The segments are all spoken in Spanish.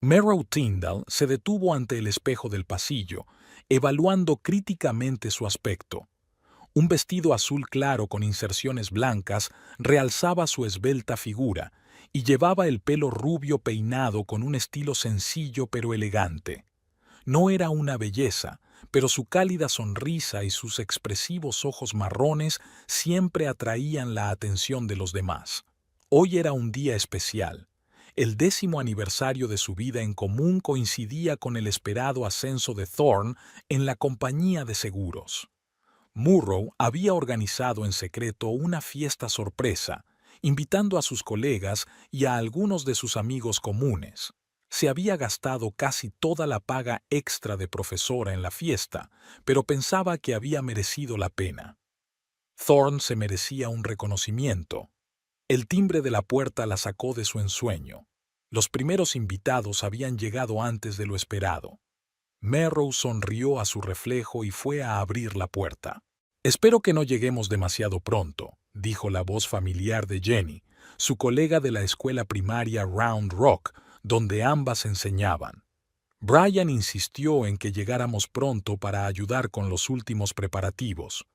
Merrow Tyndall se detuvo ante el espejo del pasillo, evaluando críticamente su aspecto. Un vestido azul claro con inserciones blancas realzaba su esbelta figura y llevaba el pelo rubio peinado con un estilo sencillo pero elegante. No era una belleza, pero su cálida sonrisa y sus expresivos ojos marrones siempre atraían la atención de los demás. Hoy era un día especial. El 10º aniversario de su vida en común coincidía con el esperado ascenso de Thorne en la compañía de seguros. Murrow había organizado en secreto una fiesta sorpresa, invitando a sus colegas y a algunos de sus amigos comunes. Se había gastado casi toda la paga extra de profesora en la fiesta, pero pensaba que había merecido la pena. Thorne se merecía un reconocimiento. El timbre de la puerta la sacó de su ensueño. Los primeros invitados habían llegado antes de lo esperado. Merrow sonrió a su reflejo y fue a abrir la puerta. «Espero que no lleguemos demasiado pronto», dijo la voz familiar de Jenny, su colega de la escuela primaria Round Rock, donde ambas enseñaban. Brian insistió en que llegáramos pronto para ayudar con los últimos preparativos.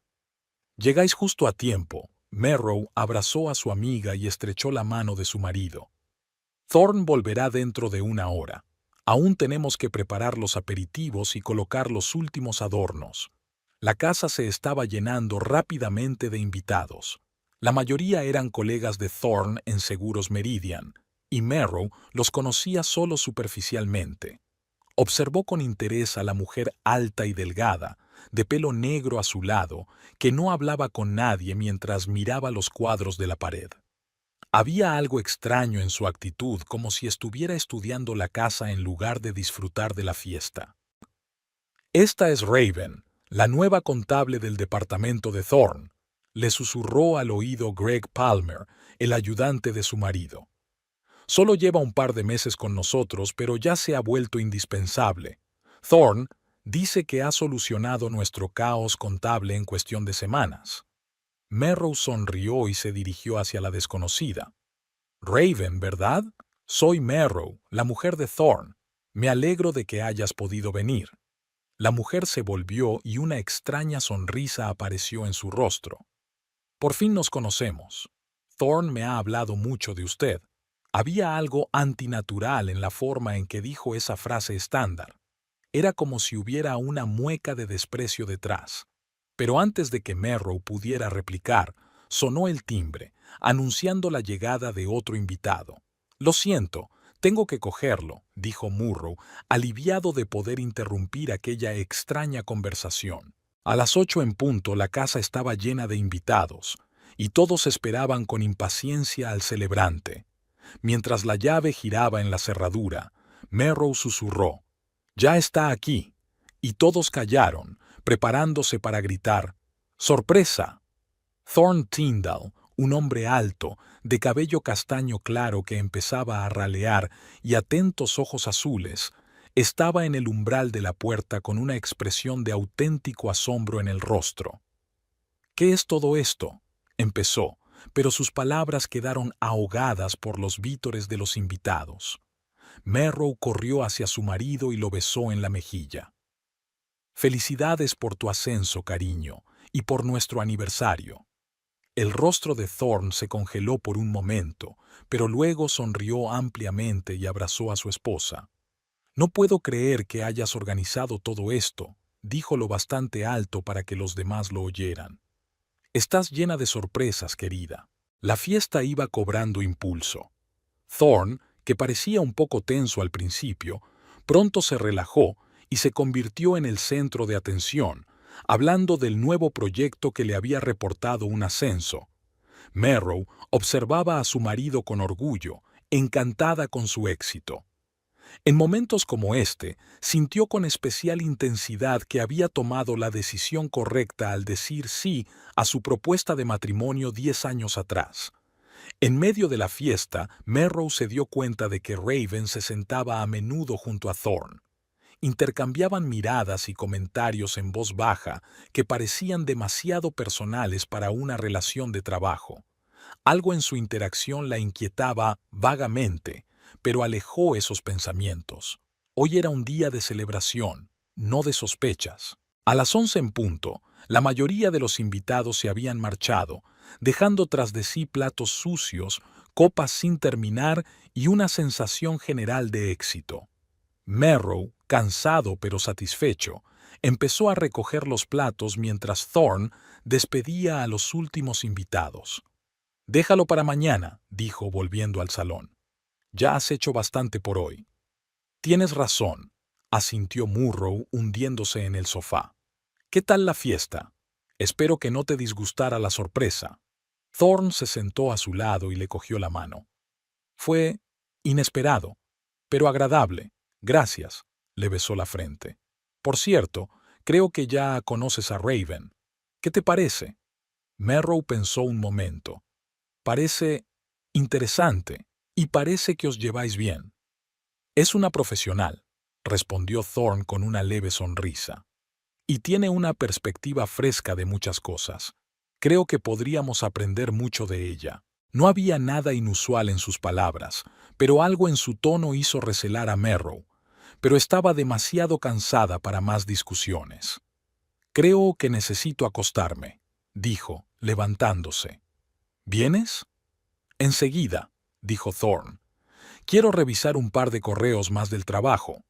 «Llegáis justo a tiempo». Merrow abrazó a su amiga y estrechó la mano de su marido. «Thorne volverá dentro de una hora. Aún tenemos que preparar los aperitivos y colocar los últimos adornos». La casa se estaba llenando rápidamente de invitados. La mayoría eran colegas de Thorne en Seguros Meridian, y Merrow los conocía solo superficialmente. Observó con interés a la mujer alta y delgada, de pelo negro azulado, que no hablaba con nadie mientras miraba los cuadros de la pared. Había algo extraño en su actitud, como si estuviera estudiando la casa en lugar de disfrutar de la fiesta. «Esta es Raven, la nueva contable del departamento de Thorne», le susurró al oído Greg Palmer, el ayudante de su marido. «Solo lleva un par de meses con nosotros, pero ya se ha vuelto indispensable. Thorne dice que ha solucionado nuestro caos contable en cuestión de semanas». Merrow sonrió y se dirigió hacia la desconocida. «Raven, ¿verdad? Soy Merrow, la mujer de Thorne. Me alegro de que hayas podido venir». La mujer se volvió y una extraña sonrisa apareció en su rostro. «Por fin nos conocemos. Thorne me ha hablado mucho de usted». Había algo antinatural en la forma en que dijo esa frase estándar. Era como si hubiera una mueca de desprecio detrás. Pero antes de que Merrow pudiera replicar, sonó el timbre, anunciando la llegada de otro invitado. «Lo siento, tengo que cogerlo», dijo Murrow, aliviado de poder interrumpir aquella extraña conversación. A las 8 en punto la casa estaba llena de invitados, y todos esperaban con impaciencia al celebrante. Mientras la llave giraba en la cerradura, Merrow susurró: «Ya está aquí», y todos callaron, preparándose para gritar: «¡Sorpresa!». Thorne Tyndall, un hombre alto, de cabello castaño claro que empezaba a ralear y atentos ojos azules, estaba en el umbral de la puerta con una expresión de auténtico asombro en el rostro. «¿Qué es todo esto?», empezó, pero sus palabras quedaron ahogadas por los vítores de los invitados. Merrow corrió hacia su marido y lo besó en la mejilla. «Felicidades por tu ascenso, cariño, y por nuestro aniversario». El rostro de Thorne se congeló por un momento, pero luego sonrió ampliamente y abrazó a su esposa. «No puedo creer que hayas organizado todo esto», dijo lo bastante alto para que los demás lo oyeran. «Estás llena de sorpresas, querida». La fiesta iba cobrando impulso. Thorne, que parecía un poco tenso al principio, pronto se relajó y se convirtió en el centro de atención, hablando del nuevo proyecto que le había reportado un ascenso. Merrow observaba a su marido con orgullo, encantada con su éxito. En momentos como este, sintió con especial intensidad que había tomado la decisión correcta al decir sí a su propuesta de matrimonio 10 años atrás. En medio de la fiesta, Merrow se dio cuenta de que Raven se sentaba a menudo junto a Thorne. Intercambiaban miradas y comentarios en voz baja que parecían demasiado personales para una relación de trabajo. Algo en su interacción la inquietaba vagamente, pero alejó esos pensamientos. Hoy era un día de celebración, no de sospechas. A las 11 en punto, la mayoría de los invitados se habían marchado, dejando tras de sí platos sucios, copas sin terminar y una sensación general de éxito. Merrow, cansado pero satisfecho, empezó a recoger los platos mientras Thorne despedía a los últimos invitados. «Déjalo para mañana», dijo volviendo al salón. «Ya has hecho bastante por hoy». «Tienes razón», asintió Murrow hundiéndose en el sofá. «¿Qué tal la fiesta? Espero que no te disgustara la sorpresa». Thorne se sentó a su lado y le cogió la mano. «Fue inesperado, pero agradable. Gracias», le besó la frente. «Por cierto, creo que ya conoces a Raven. ¿Qué te parece?» Merrow pensó un momento. «Parece interesante y parece que os lleváis bien». «Es una profesional», respondió Thorne con una leve sonrisa. «Y tiene una perspectiva fresca de muchas cosas. Creo que podríamos aprender mucho de ella». No había nada inusual en sus palabras, pero algo en su tono hizo recelar a Merrow. Pero estaba demasiado cansada para más discusiones. «Creo que necesito acostarme», dijo, levantándose. «¿Vienes?» «Enseguida», dijo Thorne. «Quiero revisar un par de correos más del trabajo».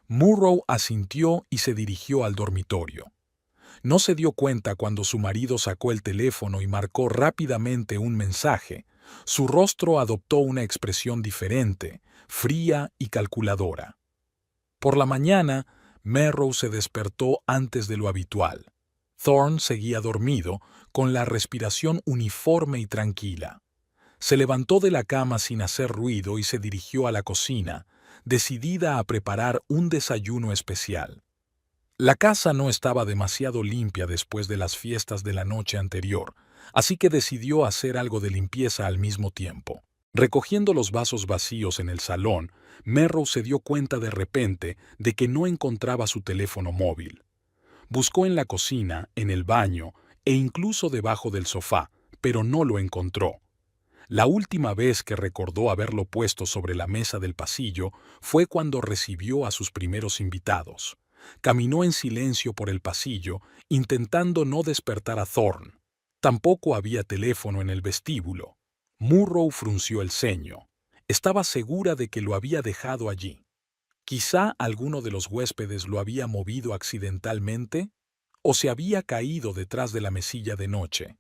Murrow asintió y se dirigió al dormitorio. No se dio cuenta cuando su marido sacó el teléfono y marcó rápidamente un mensaje. Su rostro adoptó una expresión diferente, fría y calculadora. Por la mañana, Merrow se despertó antes de lo habitual. Thorne seguía dormido, con la respiración uniforme y tranquila. Se levantó de la cama sin hacer ruido y se dirigió a la cocina, decidida a preparar un desayuno especial. La casa no estaba demasiado limpia después de las fiestas de la noche anterior, así que decidió hacer algo de limpieza al mismo tiempo. Recogiendo los vasos vacíos en el salón, Merrow se dio cuenta de repente de que no encontraba su teléfono móvil. Buscó en la cocina, en el baño e incluso debajo del sofá, pero no lo encontró. La última vez que recordó haberlo puesto sobre la mesa del pasillo fue cuando recibió a sus primeros invitados. Caminó en silencio por el pasillo, intentando no despertar a Thorne. Tampoco había teléfono en el vestíbulo. Murrow frunció el ceño. Estaba segura de que lo había dejado allí. Quizá alguno de los huéspedes lo había movido accidentalmente o se había caído detrás de la mesilla de noche.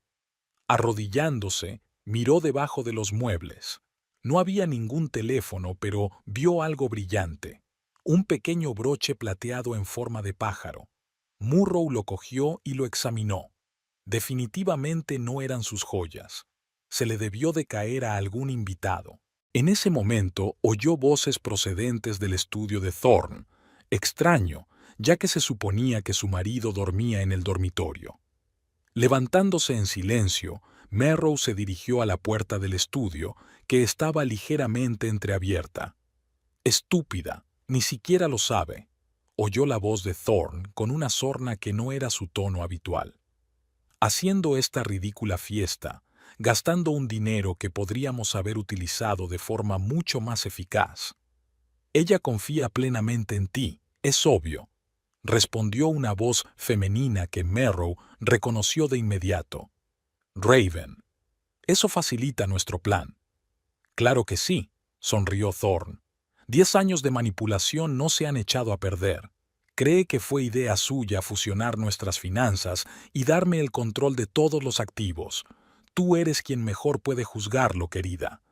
Arrodillándose, miró debajo de los muebles. No había ningún teléfono, pero vio algo brillante. Un pequeño broche plateado en forma de pájaro. Murrow lo cogió y lo examinó. Definitivamente no eran sus joyas. Se le debió de caer a algún invitado. En ese momento oyó voces procedentes del estudio de Thorne. Extraño, ya que se suponía que su marido dormía en el dormitorio. Levantándose en silencio, Merrow se dirigió a la puerta del estudio, que estaba ligeramente entreabierta. «Estúpida, ni siquiera lo sabe», oyó la voz de Thorne con una sorna que no era su tono habitual. «Haciendo esta ridícula fiesta, gastando un dinero que podríamos haber utilizado de forma mucho más eficaz. Ella confía plenamente en ti, es obvio», respondió una voz femenina que Merrow reconoció de inmediato. «Raven. Eso facilita nuestro plan». «Claro que sí», sonrió Thorne. 10 años de manipulación no se han echado a perder. Cree que fue idea suya fusionar nuestras finanzas y darme el control de todos los activos. Tú eres quien mejor puede juzgarlo, querida»,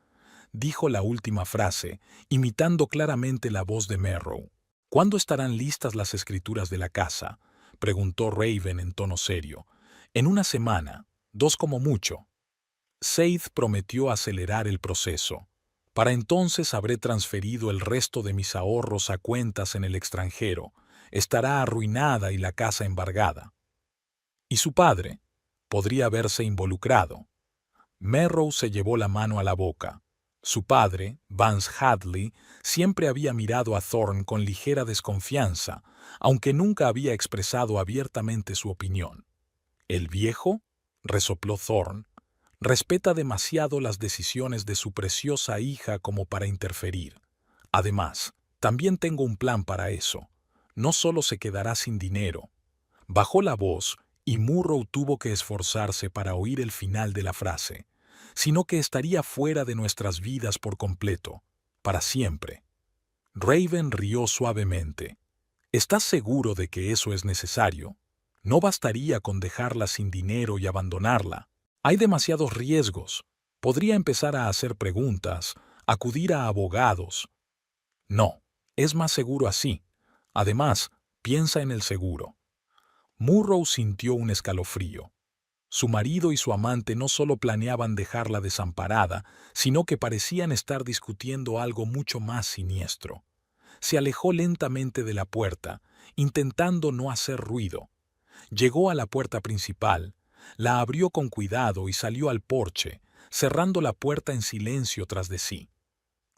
dijo la última frase, imitando claramente la voz de Merrow. «¿Cuándo estarán listas las escrituras de la casa?», preguntó Raven en tono serio. «En una semana, 2 como mucho». Seith prometió acelerar el proceso. «Para entonces habré transferido el resto de mis ahorros a cuentas en el extranjero. Estará arruinada y la casa embargada». «¿Y su padre? Podría haberse involucrado». Merrow se llevó la mano a la boca. Su padre, Vance Hadley, siempre había mirado a Thorne con ligera desconfianza, aunque nunca había expresado abiertamente su opinión. «¿El viejo?», resopló Thorne. «Respeta demasiado las decisiones de su preciosa hija como para interferir. Además, también tengo un plan para eso. No solo se quedará sin dinero. Bajó la voz y Murrow tuvo que esforzarse para oír el final de la frase, sino que estaría fuera de nuestras vidas por completo, para siempre. Raven rió suavemente. ¿Estás seguro de que eso es necesario? No bastaría con dejarla sin dinero y abandonarla. Hay demasiados riesgos. Podría empezar a hacer preguntas, acudir a abogados. No, es más seguro así. Además, piensa en el seguro. Murrow sintió un escalofrío. Su marido y su amante no solo planeaban dejarla desamparada, sino que parecían estar discutiendo algo mucho más siniestro. Se alejó lentamente de la puerta, intentando no hacer ruido. Llegó a la puerta principal, la abrió con cuidado y salió al porche, cerrando la puerta en silencio tras de sí.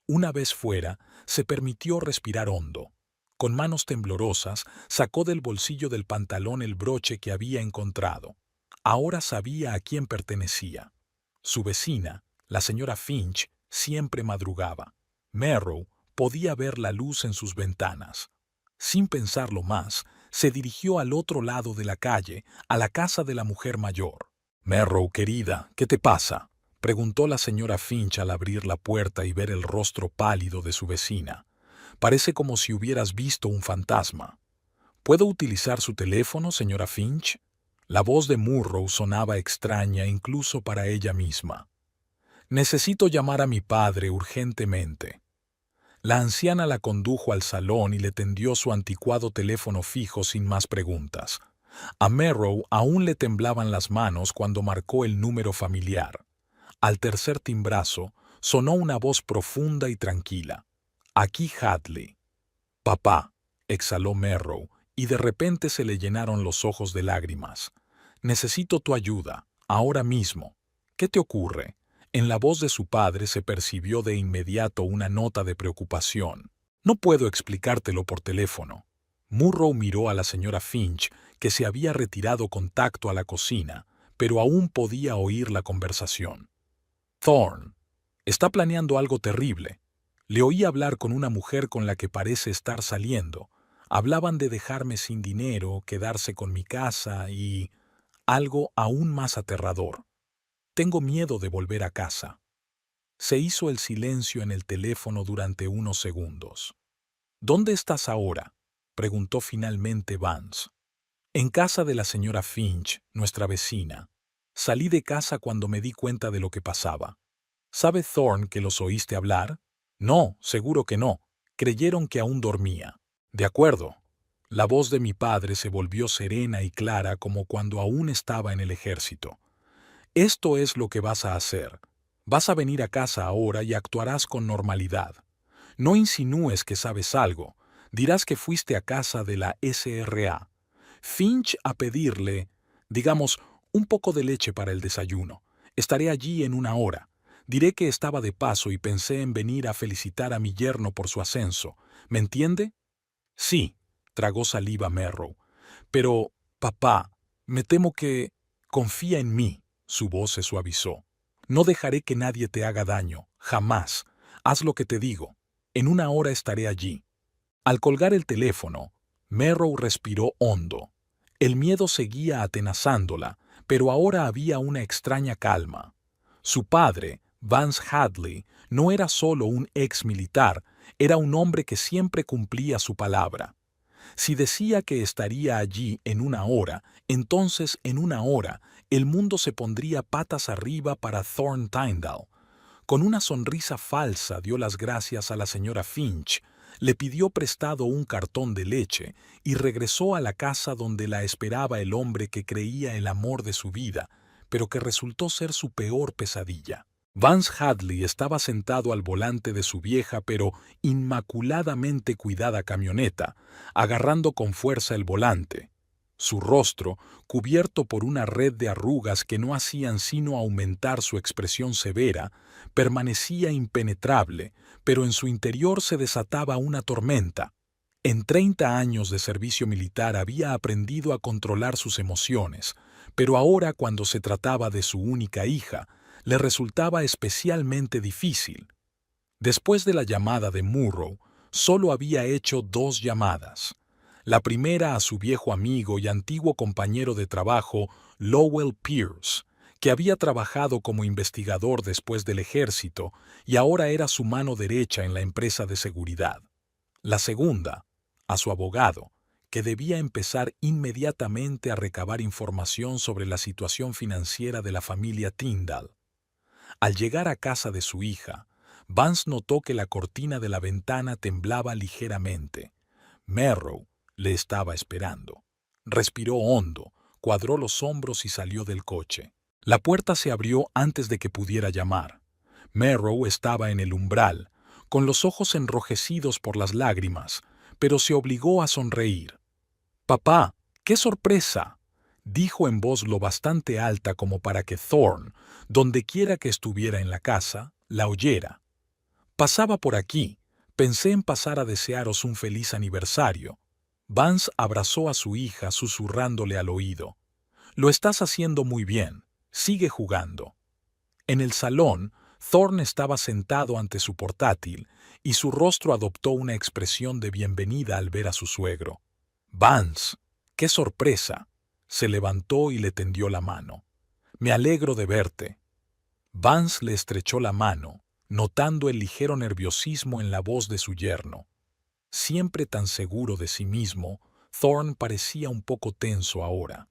Una vez fuera, se permitió respirar hondo. Con manos temblorosas, sacó del bolsillo del pantalón el broche que había encontrado. Ahora sabía a quién pertenecía. Su vecina, la señora Finch, siempre madrugaba. Merrow podía ver la luz en sus ventanas. Sin pensarlo más, se dirigió al otro lado de la calle, a la casa de la mujer mayor. «Merrow, querida, ¿qué te pasa?», preguntó la señora Finch al abrir la puerta y ver el rostro pálido de su vecina. «Parece como si hubieras visto un fantasma». «¿Puedo utilizar su teléfono, señora Finch?». La voz de Murrow sonaba extraña incluso para ella misma. «Necesito llamar a mi padre urgentemente». La anciana la condujo al salón y le tendió su anticuado teléfono fijo sin más preguntas. A Merrow aún le temblaban las manos cuando marcó el número familiar. Al tercer timbrazo, sonó una voz profunda y tranquila. «Aquí Hadley». «Papá», exhaló Merrow, y de repente se le llenaron los ojos de lágrimas. «Necesito tu ayuda, ahora mismo». «¿Qué te ocurre?». En la voz de su padre se percibió de inmediato una nota de preocupación. «No puedo explicártelo por teléfono». Murrow miró a la señora Finch, que se había retirado con tacto a la cocina, pero aún podía oír la conversación. «Thorne está planeando algo terrible. Le oí hablar con una mujer con la que parece estar saliendo. Hablaban de dejarme sin dinero, quedarse con mi casa y... algo aún más aterrador. Tengo miedo de volver a casa». Se hizo el silencio en el teléfono durante unos segundos. «¿Dónde estás ahora?», preguntó finalmente Vance. «En casa de la señora Finch, nuestra vecina. Salí de casa cuando me di cuenta de lo que pasaba». «¿Sabe Thorne que los oíste hablar?». «No, seguro que no. Creyeron que aún dormía». «De acuerdo». La voz de mi padre se volvió serena y clara como cuando aún estaba en el ejército. «Esto es lo que vas a hacer. Vas a venir a casa ahora y actuarás con normalidad. No insinúes que sabes algo. Dirás que fuiste a casa de la SRA. Finch a pedirle, digamos, un poco de leche para el desayuno. Estaré allí en una hora. Diré que estaba de paso y pensé en venir a felicitar a mi yerno por su ascenso. ¿Me entiende?». «Sí», tragó saliva Merrow. «Pero, papá, me temo que... confía en mí». Su voz se suavizó. «No dejaré que nadie te haga daño, jamás. Haz lo que te digo. En una hora estaré allí». Al colgar el teléfono, Merrow respiró hondo. El miedo seguía atenazándola, pero ahora había una extraña calma. Su padre, Vance Hadley, no era solo un ex militar, era un hombre que siempre cumplía su palabra. Si decía que estaría allí en una hora, entonces en una hora el mundo se pondría patas arriba para Thorne Tyndall. Con una sonrisa falsa dio las gracias a la señora Finch, le pidió prestado un cartón de leche y regresó a la casa donde la esperaba el hombre que creía el amor de su vida, pero que resultó ser su peor pesadilla. Vance Hadley estaba sentado al volante de su vieja pero inmaculadamente cuidada camioneta, agarrando con fuerza el volante. Su rostro, cubierto por una red de arrugas que no hacían sino aumentar su expresión severa, permanecía impenetrable, pero en su interior se desataba una tormenta. En 30 años de servicio militar había aprendido a controlar sus emociones, pero ahora cuando se trataba de su única hija, le resultaba especialmente difícil. Después de la llamada de Murrow, solo había hecho 2 llamadas. La primera a su viejo amigo y antiguo compañero de trabajo, Lowell Pierce, que había trabajado como investigador después del ejército y ahora era su mano derecha en la empresa de seguridad. La segunda, a su abogado, que debía empezar inmediatamente a recabar información sobre la situación financiera de la familia Tyndall. Al llegar a casa de su hija, Vance notó que la cortina de la ventana temblaba ligeramente. Merrow le estaba esperando. Respiró hondo, cuadró los hombros y salió del coche. La puerta se abrió antes de que pudiera llamar. Merrow estaba en el umbral, con los ojos enrojecidos por las lágrimas, pero se obligó a sonreír. «Papá, qué sorpresa», dijo en voz lo bastante alta como para que Thorne, dondequiera que estuviera en la casa, la oyera. «Pasaba por aquí. Pensé en pasar a desearos un feliz aniversario». Vance abrazó a su hija susurrándole al oído. «Lo estás haciendo muy bien. Sigue jugando». En el salón, Thorne estaba sentado ante su portátil y su rostro adoptó una expresión de bienvenida al ver a su suegro. «Vance, qué sorpresa». Se levantó y le tendió la mano. «Me alegro de verte». Vance le estrechó la mano, notando el ligero nerviosismo en la voz de su yerno. Siempre tan seguro de sí mismo, Thorne parecía un poco tenso ahora.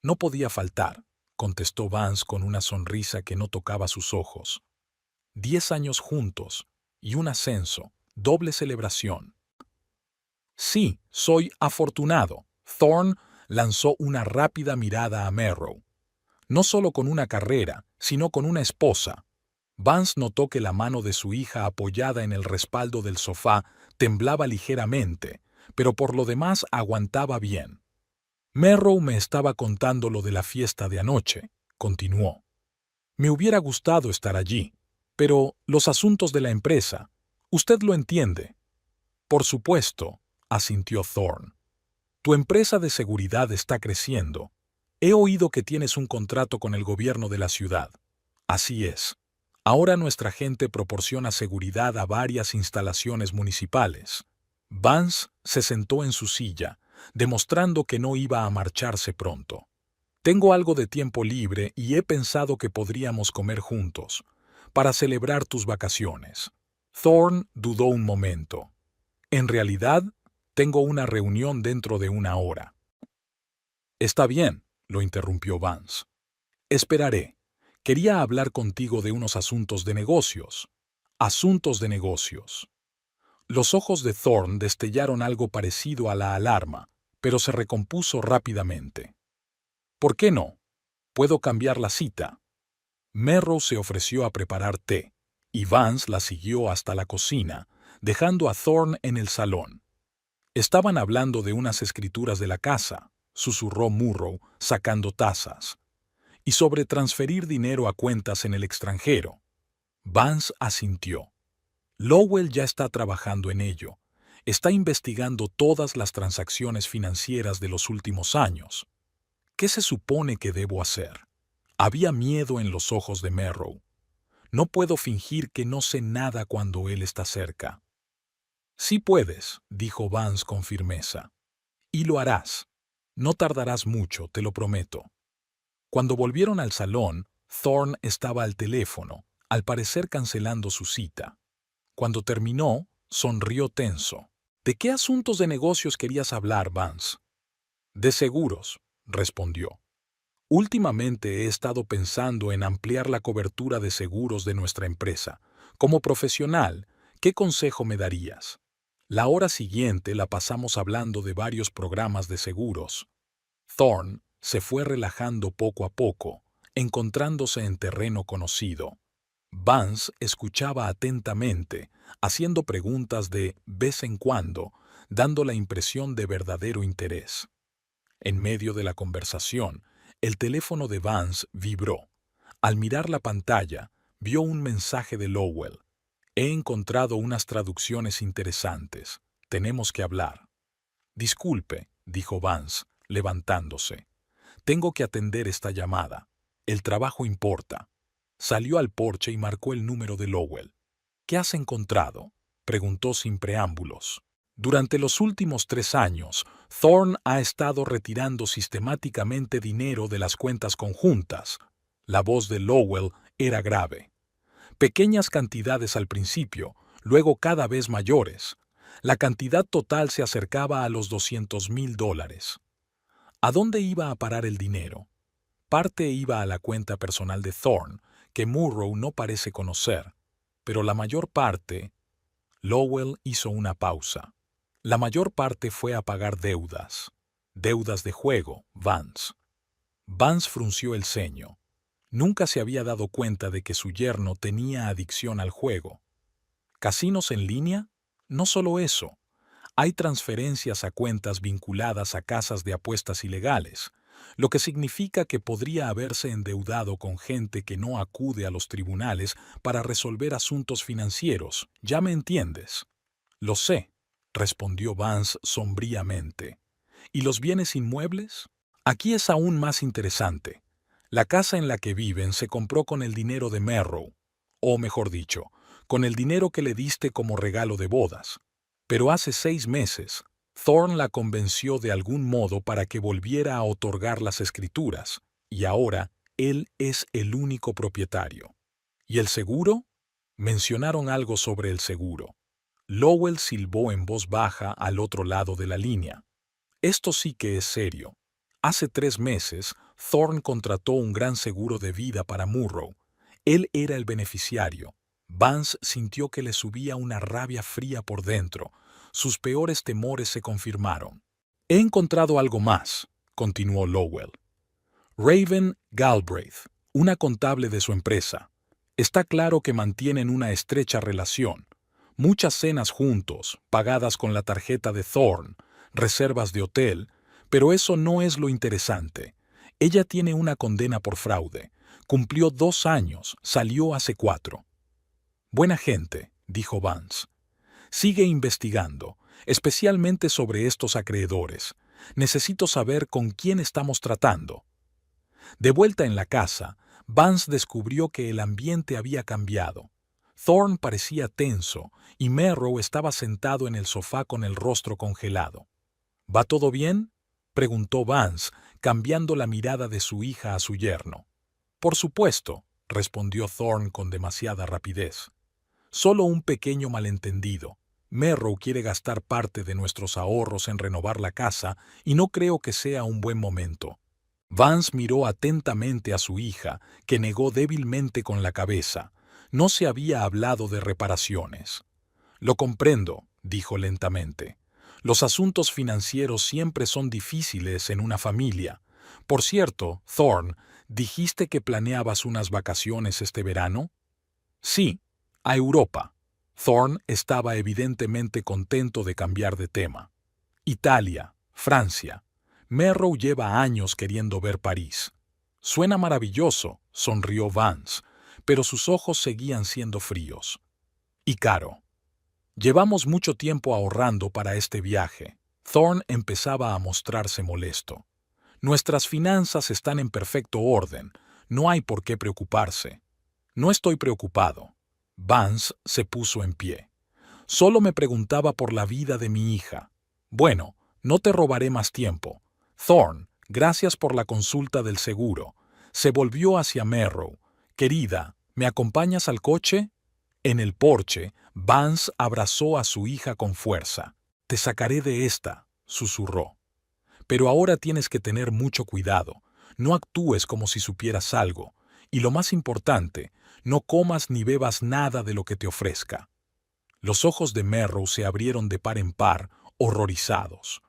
«No podía faltar», contestó Vance con una sonrisa que no tocaba sus ojos. 10 años juntos, y un ascenso, doble celebración. «Sí, soy afortunado». Thorne lanzó una rápida mirada a Merrow. «No solo con una carrera, sino con una esposa». Vance notó que la mano de su hija apoyada en el respaldo del sofá temblaba ligeramente, pero por lo demás aguantaba bien. «Merrow me estaba contando lo de la fiesta de anoche», continuó. «Me hubiera gustado estar allí, pero los asuntos de la empresa, usted lo entiende». «Por supuesto», asintió Thorne. «Tu empresa de seguridad está creciendo. He oído que tienes un contrato con el gobierno de la ciudad». «Así es. Ahora nuestra gente proporciona seguridad a varias instalaciones municipales». Vance se sentó en su silla, demostrando que no iba a marcharse pronto. «Tengo algo de tiempo libre y he pensado que podríamos comer juntos, para celebrar tus vacaciones». Thorne dudó un momento. «En realidad, tengo una reunión dentro de 1 hora». «Está bien», lo interrumpió Vance. «Esperaré. Quería hablar contigo de unos asuntos de negocios». «Asuntos de negocios». Los ojos de Thorne destellaron algo parecido a la alarma, pero se recompuso rápidamente. «¿Por qué no? Puedo cambiar la cita». Merrow se ofreció a preparar té, y Vance la siguió hasta la cocina, dejando a Thorne en el salón. «Estaban hablando de unas escrituras de la casa», susurró Murrow, sacando tazas. «Y sobre transferir dinero a cuentas en el extranjero». Vance asintió. «Lowell ya está trabajando en ello. Está investigando todas las transacciones financieras de los últimos años. ¿Qué se supone que debo hacer?». Había miedo en los ojos de Merrow. «No puedo fingir que no sé nada cuando él está cerca». «Sí puedes», dijo Vance con firmeza. «Y lo harás. No tardarás mucho, te lo prometo». Cuando volvieron al salón, Thorne estaba al teléfono, al parecer cancelando su cita. Cuando terminó, sonrió tenso. «¿De qué asuntos de negocios querías hablar, Vance?» «De seguros», respondió. «Últimamente he estado pensando en ampliar la cobertura de seguros de nuestra empresa. Como profesional, ¿qué consejo me darías?». La hora siguiente la pasamos hablando de varios programas de seguros. Thorne se fue relajando poco a poco, encontrándose en terreno conocido. Vance escuchaba atentamente, haciendo preguntas de vez en cuando, dando la impresión de verdadero interés. En medio de la conversación, el teléfono de Vance vibró. Al mirar la pantalla, vio un mensaje de Lowell. «He encontrado unas traducciones interesantes. Tenemos que hablar». «Disculpe», dijo Vance, levantándose. «Tengo que atender esta llamada. El trabajo importa». Salió al porche y marcó el número de Lowell. ¿Qué has encontrado?, preguntó sin preámbulos. Durante los últimos 3 años, Thorne ha estado retirando sistemáticamente dinero de las cuentas conjuntas. La voz de Lowell era grave. Pequeñas cantidades al principio, luego cada vez mayores. La cantidad total se acercaba a los $200,000. ¿A dónde iba a parar el dinero? Parte iba a la cuenta personal de Thorne, que Murrow no parece conocer, pero la mayor parte... Lowell hizo una pausa. La mayor parte fue a pagar deudas. Deudas de juego, Vance. Vance frunció el ceño. Nunca se había dado cuenta de que su yerno tenía adicción al juego. ¿Casinos en línea? No solo eso. Hay transferencias a cuentas vinculadas a casas de apuestas ilegales, lo que significa que podría haberse endeudado con gente que no acude a los tribunales para resolver asuntos financieros, ¿ya me entiendes? Lo sé, respondió Vance sombríamente. ¿Y los bienes inmuebles? Aquí es aún más interesante. La casa en la que viven se compró con el dinero de Merrow, o mejor dicho, con el dinero que le diste como regalo de bodas. Pero hace 6 meses, Thorne la convenció de algún modo para que volviera a otorgar las escrituras, y ahora él es el único propietario. ¿Y el seguro? Mencionaron algo sobre el seguro. Lowell silbó en voz baja al otro lado de la línea. Esto sí que es serio. Hace 3 meses, Thorne contrató un gran seguro de vida para Murrow. Él era el beneficiario. Vance sintió que le subía una rabia fría por dentro. Sus peores temores se confirmaron. «He encontrado algo más», continuó Lowell. «Raven Galbraith, una contable de su empresa. Está claro que mantienen una estrecha relación. Muchas cenas juntos, pagadas con la tarjeta de Thorne, reservas de hotel, pero eso no es lo interesante. Ella tiene una condena por fraude. Cumplió 2 años, salió hace 4. Buena gente», dijo Vance. «Sigue investigando, especialmente sobre estos acreedores. Necesito saber con quién estamos tratando». De vuelta en la casa, Vance descubrió que el ambiente había cambiado. Thorne parecía tenso y Merrow estaba sentado en el sofá con el rostro congelado. «¿Va todo bien?», preguntó Vance, cambiando la mirada de su hija a su yerno. «Por supuesto», respondió Thorne con demasiada rapidez. «Solo un pequeño malentendido. Merrow quiere gastar parte de nuestros ahorros en renovar la casa y no creo que sea un buen momento». Vance miró atentamente a su hija, que negó débilmente con la cabeza. No se había hablado de reparaciones. «Lo comprendo», dijo lentamente. «Los asuntos financieros siempre son difíciles en una familia. Por cierto, Thorne, ¿dijiste que planeabas unas vacaciones este verano?» «Sí, a Europa». Thorne estaba evidentemente contento de cambiar de tema. «Italia, Francia. Merrow lleva años queriendo ver París». «Suena maravilloso», sonrió Vance, pero sus ojos seguían siendo fríos. «Y caro». «Llevamos mucho tiempo ahorrando para este viaje». Thorne empezaba a mostrarse molesto. «Nuestras finanzas están en perfecto orden. No hay por qué preocuparse». «No estoy preocupado». Vance se puso en pie. «Solo me preguntaba por la vida de mi hija. Bueno, no te robaré más tiempo. Thorne, gracias por la consulta del seguro». Se volvió hacia Merrow. «Querida, ¿me acompañas al coche?» En el porche, Vance abrazó a su hija con fuerza. «Te sacaré de esta», susurró. «Pero ahora tienes que tener mucho cuidado. No actúes como si supieras algo. Y lo más importante, no comas ni bebas nada de lo que te ofrezca». Los ojos de Merrow se abrieron de par en par, horrorizados.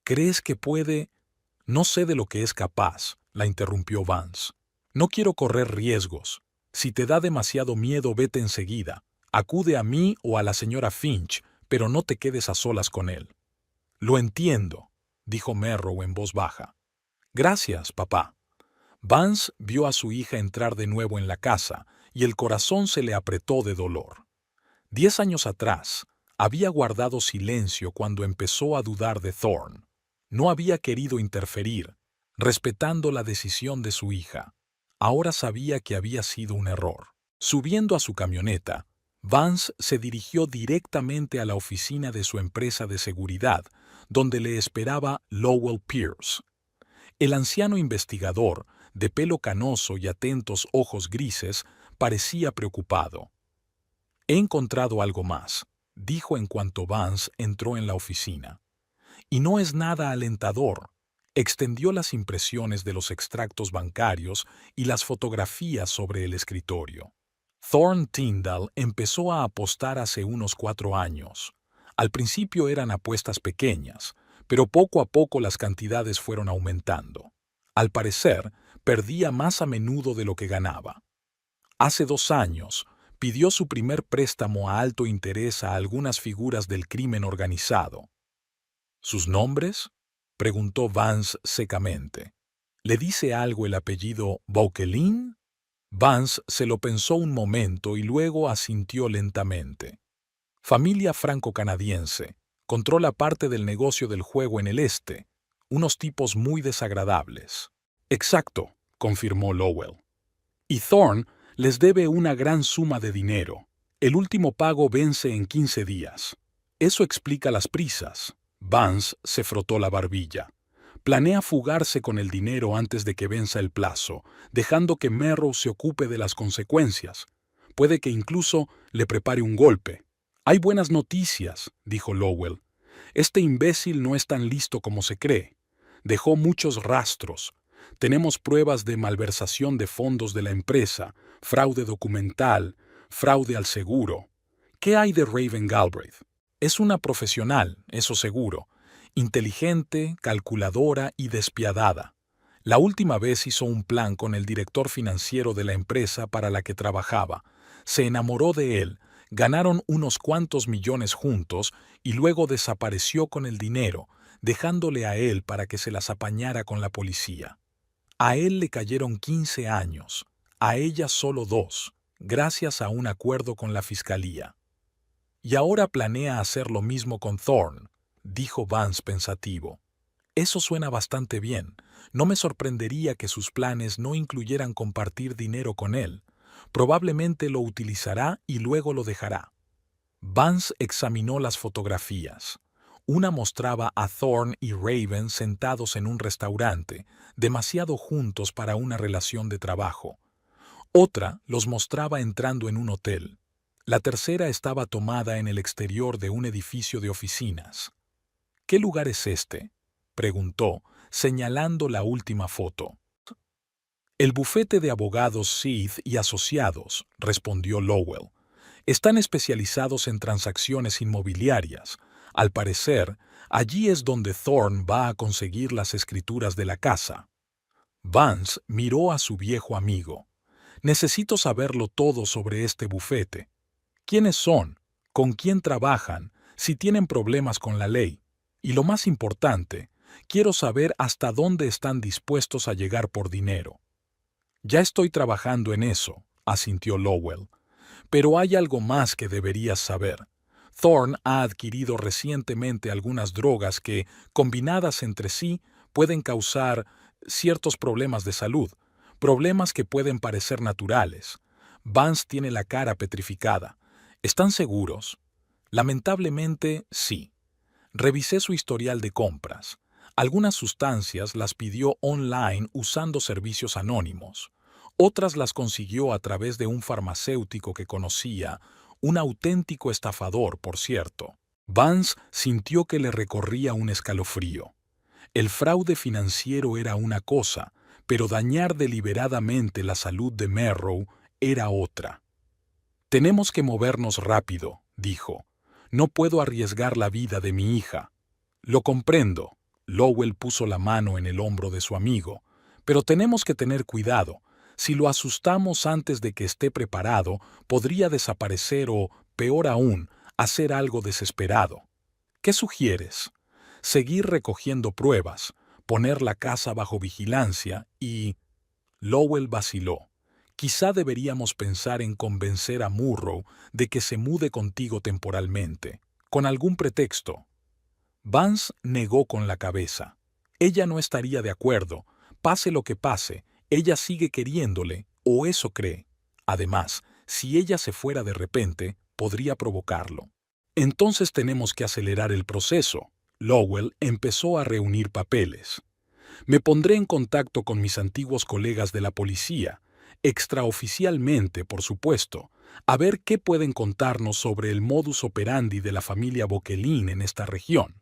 «¿Crees que puede...?» «No sé de lo que es capaz», la interrumpió Vance. «No quiero correr riesgos. Si te da demasiado miedo, vete enseguida. Acude a mí o a la señora Finch, pero no te quedes a solas con él». «Lo entiendo», dijo Merrow en voz baja. «Gracias, papá». Vance vio a su hija entrar de nuevo en la casa y el corazón se le apretó de dolor. 10 años atrás, había guardado silencio cuando empezó a dudar de Thorne. No había querido interferir, respetando la decisión de su hija. Ahora sabía que había sido un error. Subiendo a su camioneta, Vance se dirigió directamente a la oficina de su empresa de seguridad, donde le esperaba Lowell Pierce. El anciano investigador, de pelo canoso y atentos ojos grises, parecía preocupado. «He encontrado algo más», dijo en cuanto Vance entró en la oficina. «Y no es nada alentador». Extendió las impresiones de los extractos bancarios y las fotografías sobre el escritorio. Thorne Tyndall empezó a apostar hace unos 4 años. Al principio eran apuestas pequeñas, pero poco a poco las cantidades fueron aumentando. Al parecer, perdía más a menudo de lo que ganaba. Hace 2 años, pidió su primer préstamo a alto interés a algunas figuras del crimen organizado. ¿Sus nombres?, preguntó Vance secamente. ¿Le dice algo el apellido Vauquelin? Vance se lo pensó un momento y luego asintió lentamente. Familia franco-canadiense. Controla parte del negocio del juego en el este. Unos tipos muy desagradables. Exacto, confirmó Lowell. Y Thorne les debe una gran suma de dinero. El último pago vence en 15 días. Eso explica las prisas. Vance se frotó la barbilla. Planea fugarse con el dinero antes de que venza el plazo, dejando que Merrow se ocupe de las consecuencias. Puede que incluso le prepare un golpe. «Hay buenas noticias», dijo Lowell. «Este imbécil no es tan listo como se cree. Dejó muchos rastros. Tenemos pruebas de malversación de fondos de la empresa, fraude documental, fraude al seguro. ¿Qué hay de Raven Galbraith? Es una profesional, eso seguro. Inteligente, calculadora y despiadada. La última vez hizo un plan con el director financiero de la empresa para la que trabajaba. Se enamoró de él, ganaron unos cuantos millones juntos y luego desapareció con el dinero, dejándole a él para que se las apañara con la policía. A él le cayeron 15 años, a ella solo 2, gracias a un acuerdo con la fiscalía. Y ahora planea hacer lo mismo con Thorne, dijo Vance pensativo. Eso suena bastante bien. No me sorprendería que sus planes no incluyeran compartir dinero con él. Probablemente lo utilizará y luego lo dejará. Vance examinó las fotografías. Una mostraba a Thorne y Raven sentados en un restaurante, demasiado juntos para una relación de trabajo. Otra los mostraba entrando en un hotel. La tercera estaba tomada en el exterior de un edificio de oficinas. «¿Qué lugar es este?», preguntó, señalando la última foto. «El bufete de abogados Seath y Asociados», respondió Lowell. «Están especializados en transacciones inmobiliarias. Al parecer, allí es donde Thorne va a conseguir las escrituras de la casa». Vance miró a su viejo amigo. «Necesito saberlo todo sobre este bufete. ¿Quiénes son? ¿Con quién trabajan? Si tienen problemas con la ley. Y lo más importante, quiero saber hasta dónde están dispuestos a llegar por dinero». «Ya estoy trabajando en eso», asintió Lowell. «Pero hay algo más que deberías saber. Thorne ha adquirido recientemente algunas drogas que, combinadas entre sí, pueden causar ciertos problemas de salud, problemas que pueden parecer naturales. Vance tiene la cara petrificada. ¿Están seguros?» «Lamentablemente, sí. Revisé su historial de compras. Algunas sustancias las pidió online usando servicios anónimos. Otras las consiguió a través de un farmacéutico que conocía, un auténtico estafador, por cierto». Vance sintió que le recorría un escalofrío. El fraude financiero era una cosa, pero dañar deliberadamente la salud de Merrow era otra. «Tenemos que movernos rápido», dijo. «No puedo arriesgar la vida de mi hija». «Lo comprendo». Lowell puso la mano en el hombro de su amigo. «Pero tenemos que tener cuidado. Si lo asustamos antes de que esté preparado, podría desaparecer o, peor aún, hacer algo desesperado. ¿Qué sugieres?» «Seguir recogiendo pruebas, poner la casa bajo vigilancia y...» Lowell vaciló. «Quizá deberíamos pensar en convencer a Murrow de que se mude contigo temporalmente, con algún pretexto». Vance negó con la cabeza. Ella no estaría de acuerdo. Pase lo que pase, ella sigue queriéndole, o eso cree. Además, si ella se fuera de repente, podría provocarlo. Entonces tenemos que acelerar el proceso. Lowell empezó a reunir papeles. Me pondré en contacto con mis antiguos colegas de la policía, extraoficialmente, por supuesto, a ver qué pueden contarnos sobre el modus operandi de la familia Bocquelin en esta región.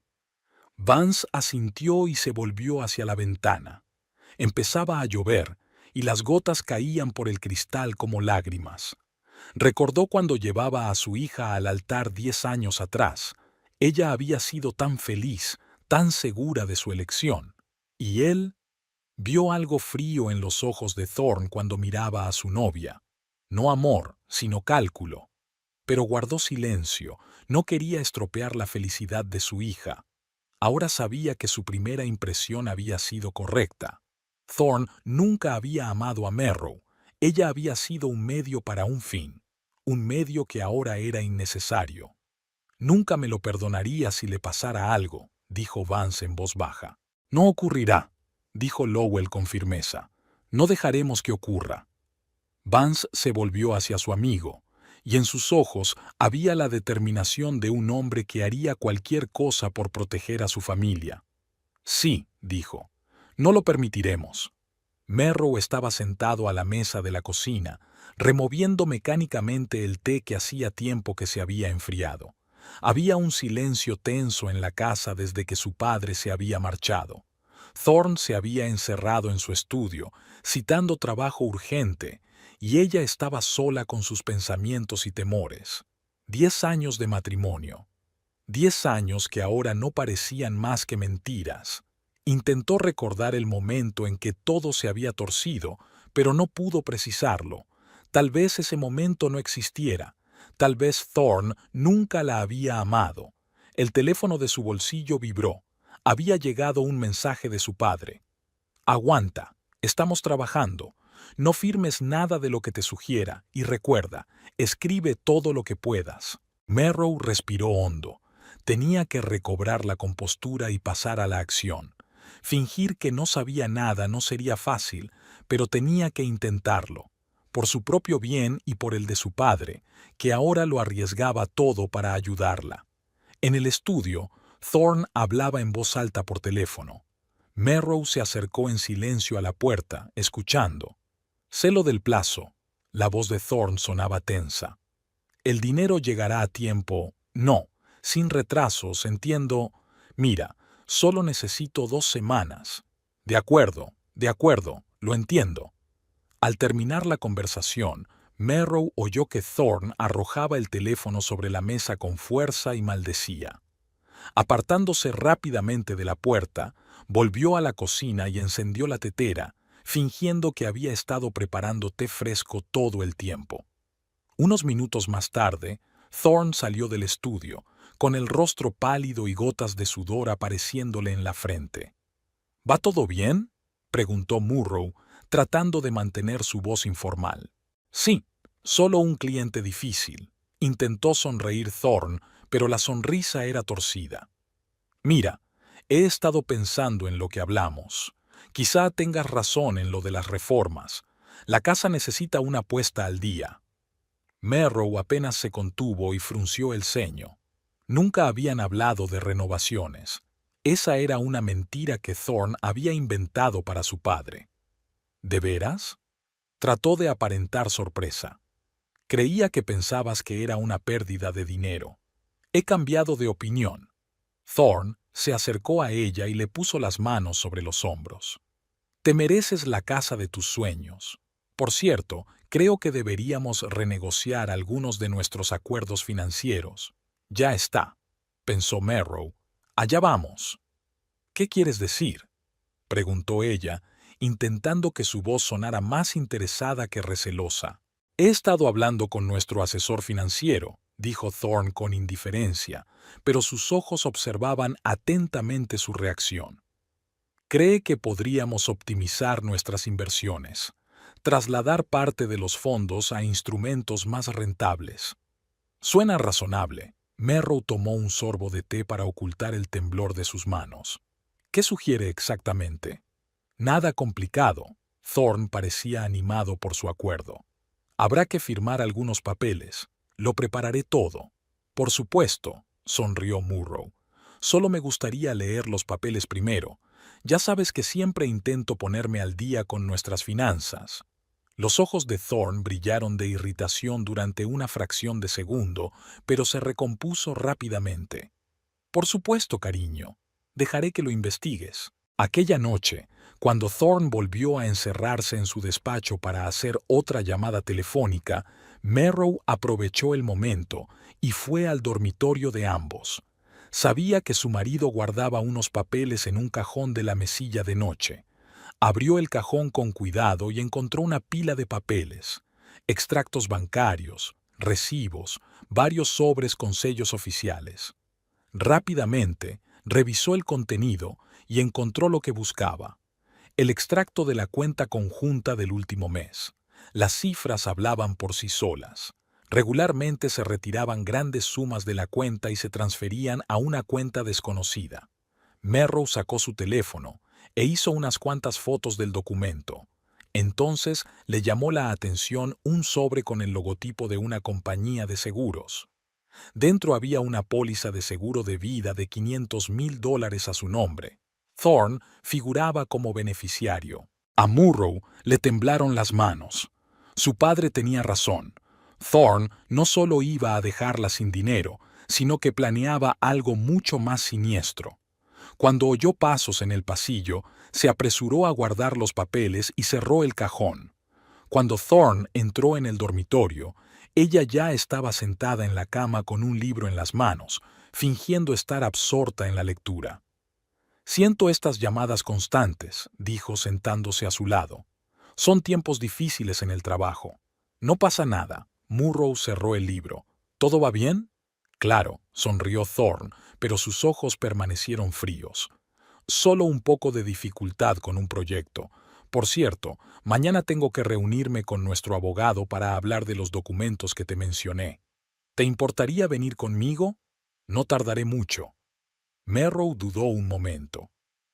Vance asintió y se volvió hacia la ventana. Empezaba a llover, y las gotas caían por el cristal como lágrimas. Recordó cuando llevaba a su hija al altar 10 años atrás. Ella había sido tan feliz, tan segura de su elección. Y él vio algo frío en los ojos de Thorne cuando miraba a su novia. No amor, sino cálculo. Pero guardó silencio, no quería estropear la felicidad de su hija. Ahora sabía que su primera impresión había sido correcta. Thorne nunca había amado a Merrow. Ella había sido un medio para un fin, un medio que ahora era innecesario. Nunca me lo perdonaría si le pasara algo, dijo Vance en voz baja. No ocurrirá, dijo Lowell con firmeza. No dejaremos que ocurra. Vance se volvió hacia su amigo, y en sus ojos había la determinación de un hombre que haría cualquier cosa por proteger a su familia. Sí, dijo, no lo permitiremos. Merrow estaba sentado a la mesa de la cocina, removiendo mecánicamente el té que hacía tiempo que se había enfriado. Había un silencio tenso en la casa desde que su padre se había marchado. Thorne se había encerrado en su estudio, citando trabajo urgente, y ella estaba sola con sus pensamientos y temores. 10 años de matrimonio. 10 años que ahora no parecían más que mentiras. Intentó recordar el momento en que todo se había torcido, pero no pudo precisarlo. Tal vez ese momento no existiera. Tal vez Thorne nunca la había amado. El teléfono de su bolsillo vibró. Había llegado un mensaje de su padre. Aguanta, estamos trabajando. No firmes nada de lo que te sugiera y recuerda, escribe todo lo que puedas. Merrow respiró hondo. Tenía que recobrar la compostura y pasar a la acción. Fingir que no sabía nada no sería fácil, pero tenía que intentarlo, por su propio bien y por el de su padre, que ahora lo arriesgaba todo para ayudarla. En el estudio, Thorne hablaba en voz alta por teléfono. Merrow se acercó en silencio a la puerta, escuchando. Sé lo del plazo. La voz de Thorne sonaba tensa. El dinero llegará a tiempo. No, sin retrasos, entiendo. Mira, solo necesito 2 semanas. De acuerdo, lo entiendo. Al terminar la conversación, Merrow oyó que Thorne arrojaba el teléfono sobre la mesa con fuerza y maldecía. Apartándose rápidamente de la puerta, volvió a la cocina y encendió la tetera, fingiendo que había estado preparando té fresco todo el tiempo. Unos minutos más tarde, Thorne salió del estudio, con el rostro pálido y gotas de sudor apareciéndole en la frente. ¿Va todo bien?, preguntó Murrow, tratando de mantener su voz informal. Sí, solo un cliente difícil. Intentó sonreír Thorne, pero la sonrisa era torcida. Mira, he estado pensando en lo que hablamos. Quizá tengas razón en lo de las reformas. La casa necesita una puesta al día. Merrow apenas se contuvo y frunció el ceño. Nunca habían hablado de renovaciones. Esa era una mentira que Thorne había inventado para su padre. ¿De veras? Trató de aparentar sorpresa. Creía que pensabas que era una pérdida de dinero. He cambiado de opinión. Thorne se acercó a ella y le puso las manos sobre los hombros. Te mereces la casa de tus sueños. Por cierto, creo que deberíamos renegociar algunos de nuestros acuerdos financieros. Ya está, pensó Merrow. Allá vamos. ¿Qué quieres decir?, preguntó ella, intentando que su voz sonara más interesada que recelosa. He estado hablando con nuestro asesor financiero, dijo Thorne con indiferencia, pero sus ojos observaban atentamente su reacción. Cree que podríamos optimizar nuestras inversiones, trasladar parte de los fondos a instrumentos más rentables. Suena razonable. Merrow tomó un sorbo de té para ocultar el temblor de sus manos. ¿Qué sugiere exactamente? Nada complicado. Thorne parecía animado por su acuerdo. Habrá que firmar algunos papeles. Lo prepararé todo. Por supuesto, sonrió Murrow. Solo me gustaría leer los papeles primero. Ya sabes que siempre intento ponerme al día con nuestras finanzas. Los ojos de Thorne brillaron de irritación durante una fracción de segundo, pero se recompuso rápidamente. Por supuesto, cariño. Dejaré que lo investigues. Aquella noche, cuando Thorne volvió a encerrarse en su despacho para hacer otra llamada telefónica, Merrow aprovechó el momento y fue al dormitorio de ambos. Sabía que su marido guardaba unos papeles en un cajón de la mesilla de noche. Abrió el cajón con cuidado y encontró una pila de papeles, extractos bancarios, recibos, varios sobres con sellos oficiales. Rápidamente, revisó el contenido y encontró lo que buscaba. El extracto de la cuenta conjunta del último mes. Las cifras hablaban por sí solas. Regularmente se retiraban grandes sumas de la cuenta y se transferían a una cuenta desconocida. Merrow sacó su teléfono e hizo unas cuantas fotos del documento. Entonces le llamó la atención un sobre con el logotipo de una compañía de seguros. Dentro había una póliza de seguro de vida de $500,000 a su nombre. Thorne figuraba como beneficiario. A Murrow le temblaron las manos. Su padre tenía razón. Thorne no solo iba a dejarla sin dinero, sino que planeaba algo mucho más siniestro. Cuando oyó pasos en el pasillo, se apresuró a guardar los papeles y cerró el cajón. Cuando Thorne entró en el dormitorio, ella ya estaba sentada en la cama con un libro en las manos, fingiendo estar absorta en la lectura. «Siento estas llamadas constantes», dijo sentándose a su lado. «Son tiempos difíciles en el trabajo». «No pasa nada». Murrow cerró el libro. «¿Todo va bien?» «Claro», sonrió Thorne, pero sus ojos permanecieron fríos. «Solo un poco de dificultad con un proyecto. Por cierto, mañana tengo que reunirme con nuestro abogado para hablar de los documentos que te mencioné. ¿Te importaría venir conmigo? No tardaré mucho». Merrow dudó un momento.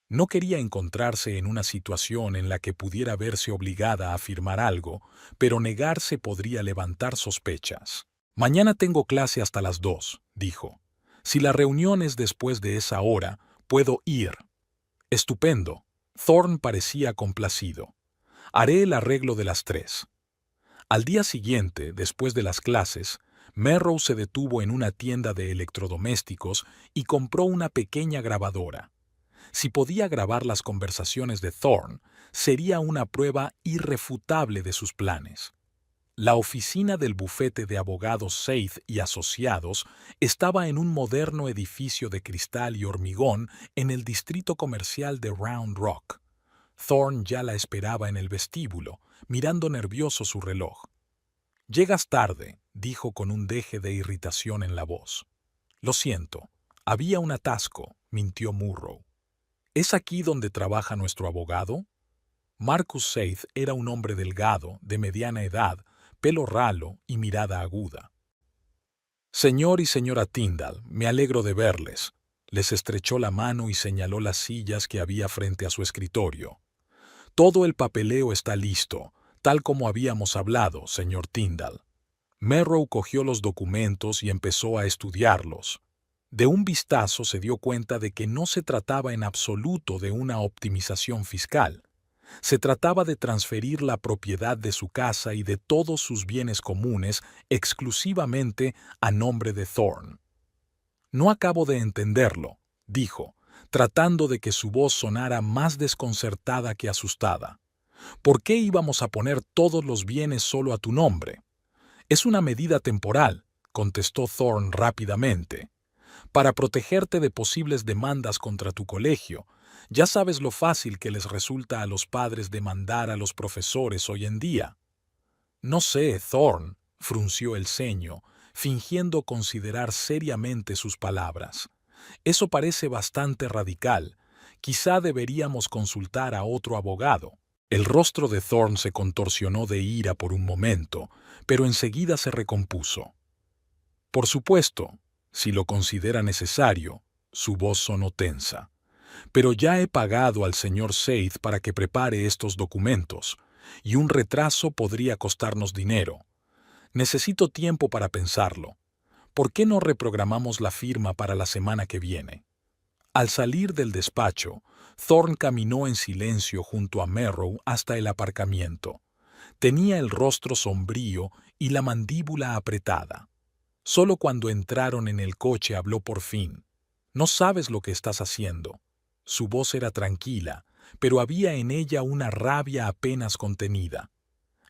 No quería encontrarse en una situación en la que pudiera verse obligada a afirmar algo, pero negarse podría levantar sospechas. «Mañana tengo clase hasta las 2», dijo. «Si la reunión es después de esa hora, puedo ir». «Estupendo». Thorne parecía complacido. «Haré el arreglo de las 3». Al día siguiente, después de las clases, Merrow se detuvo en una tienda de electrodomésticos y compró una pequeña grabadora. Si podía grabar las conversaciones de Thorne, sería una prueba irrefutable de sus planes. La oficina del bufete de abogados Seith y Asociados estaba en un moderno edificio de cristal y hormigón en el distrito comercial de Round Rock. Thorne ya la esperaba en el vestíbulo, mirando nervioso su reloj. «Llegas tarde», dijo con un deje de irritación en la voz. «Lo siento, había un atasco», mintió Murrow. «¿Es aquí donde trabaja nuestro abogado?» Marcus Seith era un hombre delgado, de mediana edad, pelo ralo y mirada aguda. «Señor y señora Tyndall, me alegro de verles». Les estrechó la mano y señaló las sillas que había frente a su escritorio. «Todo el papeleo está listo, tal como habíamos hablado, señor Tyndall». Merrow cogió los documentos y empezó a estudiarlos. De un vistazo se dio cuenta de que no se trataba en absoluto de una optimización fiscal. Se trataba de transferir la propiedad de su casa y de todos sus bienes comunes exclusivamente a nombre de Thorne. «No acabo de entenderlo», dijo, tratando de que su voz sonara más desconcertada que asustada. «¿Por qué íbamos a poner todos los bienes solo a tu nombre?» «Es una medida temporal», contestó Thorne rápidamente. «Para protegerte de posibles demandas contra tu colegio. Ya sabes lo fácil que les resulta a los padres demandar a los profesores hoy en día». «No sé, Thorne», frunció el ceño, fingiendo considerar seriamente sus palabras. «Eso parece bastante radical. Quizá deberíamos consultar a otro abogado». El rostro de Thorne se contorsionó de ira por un momento, pero enseguida se recompuso. «Por supuesto, si lo considera necesario», su voz sonó tensa. «Pero ya he pagado al señor Seith para que prepare estos documentos, y un retraso podría costarnos dinero. Necesito tiempo para pensarlo. ¿Por qué no reprogramamos la firma para la semana que viene? Al salir del despacho, Thorne caminó en silencio junto a Merrow hasta el aparcamiento. Tenía el rostro sombrío y la mandíbula apretada. Solo cuando entraron en el coche habló por fin. «No sabes lo que estás haciendo». Su voz era tranquila, pero había en ella una rabia apenas contenida.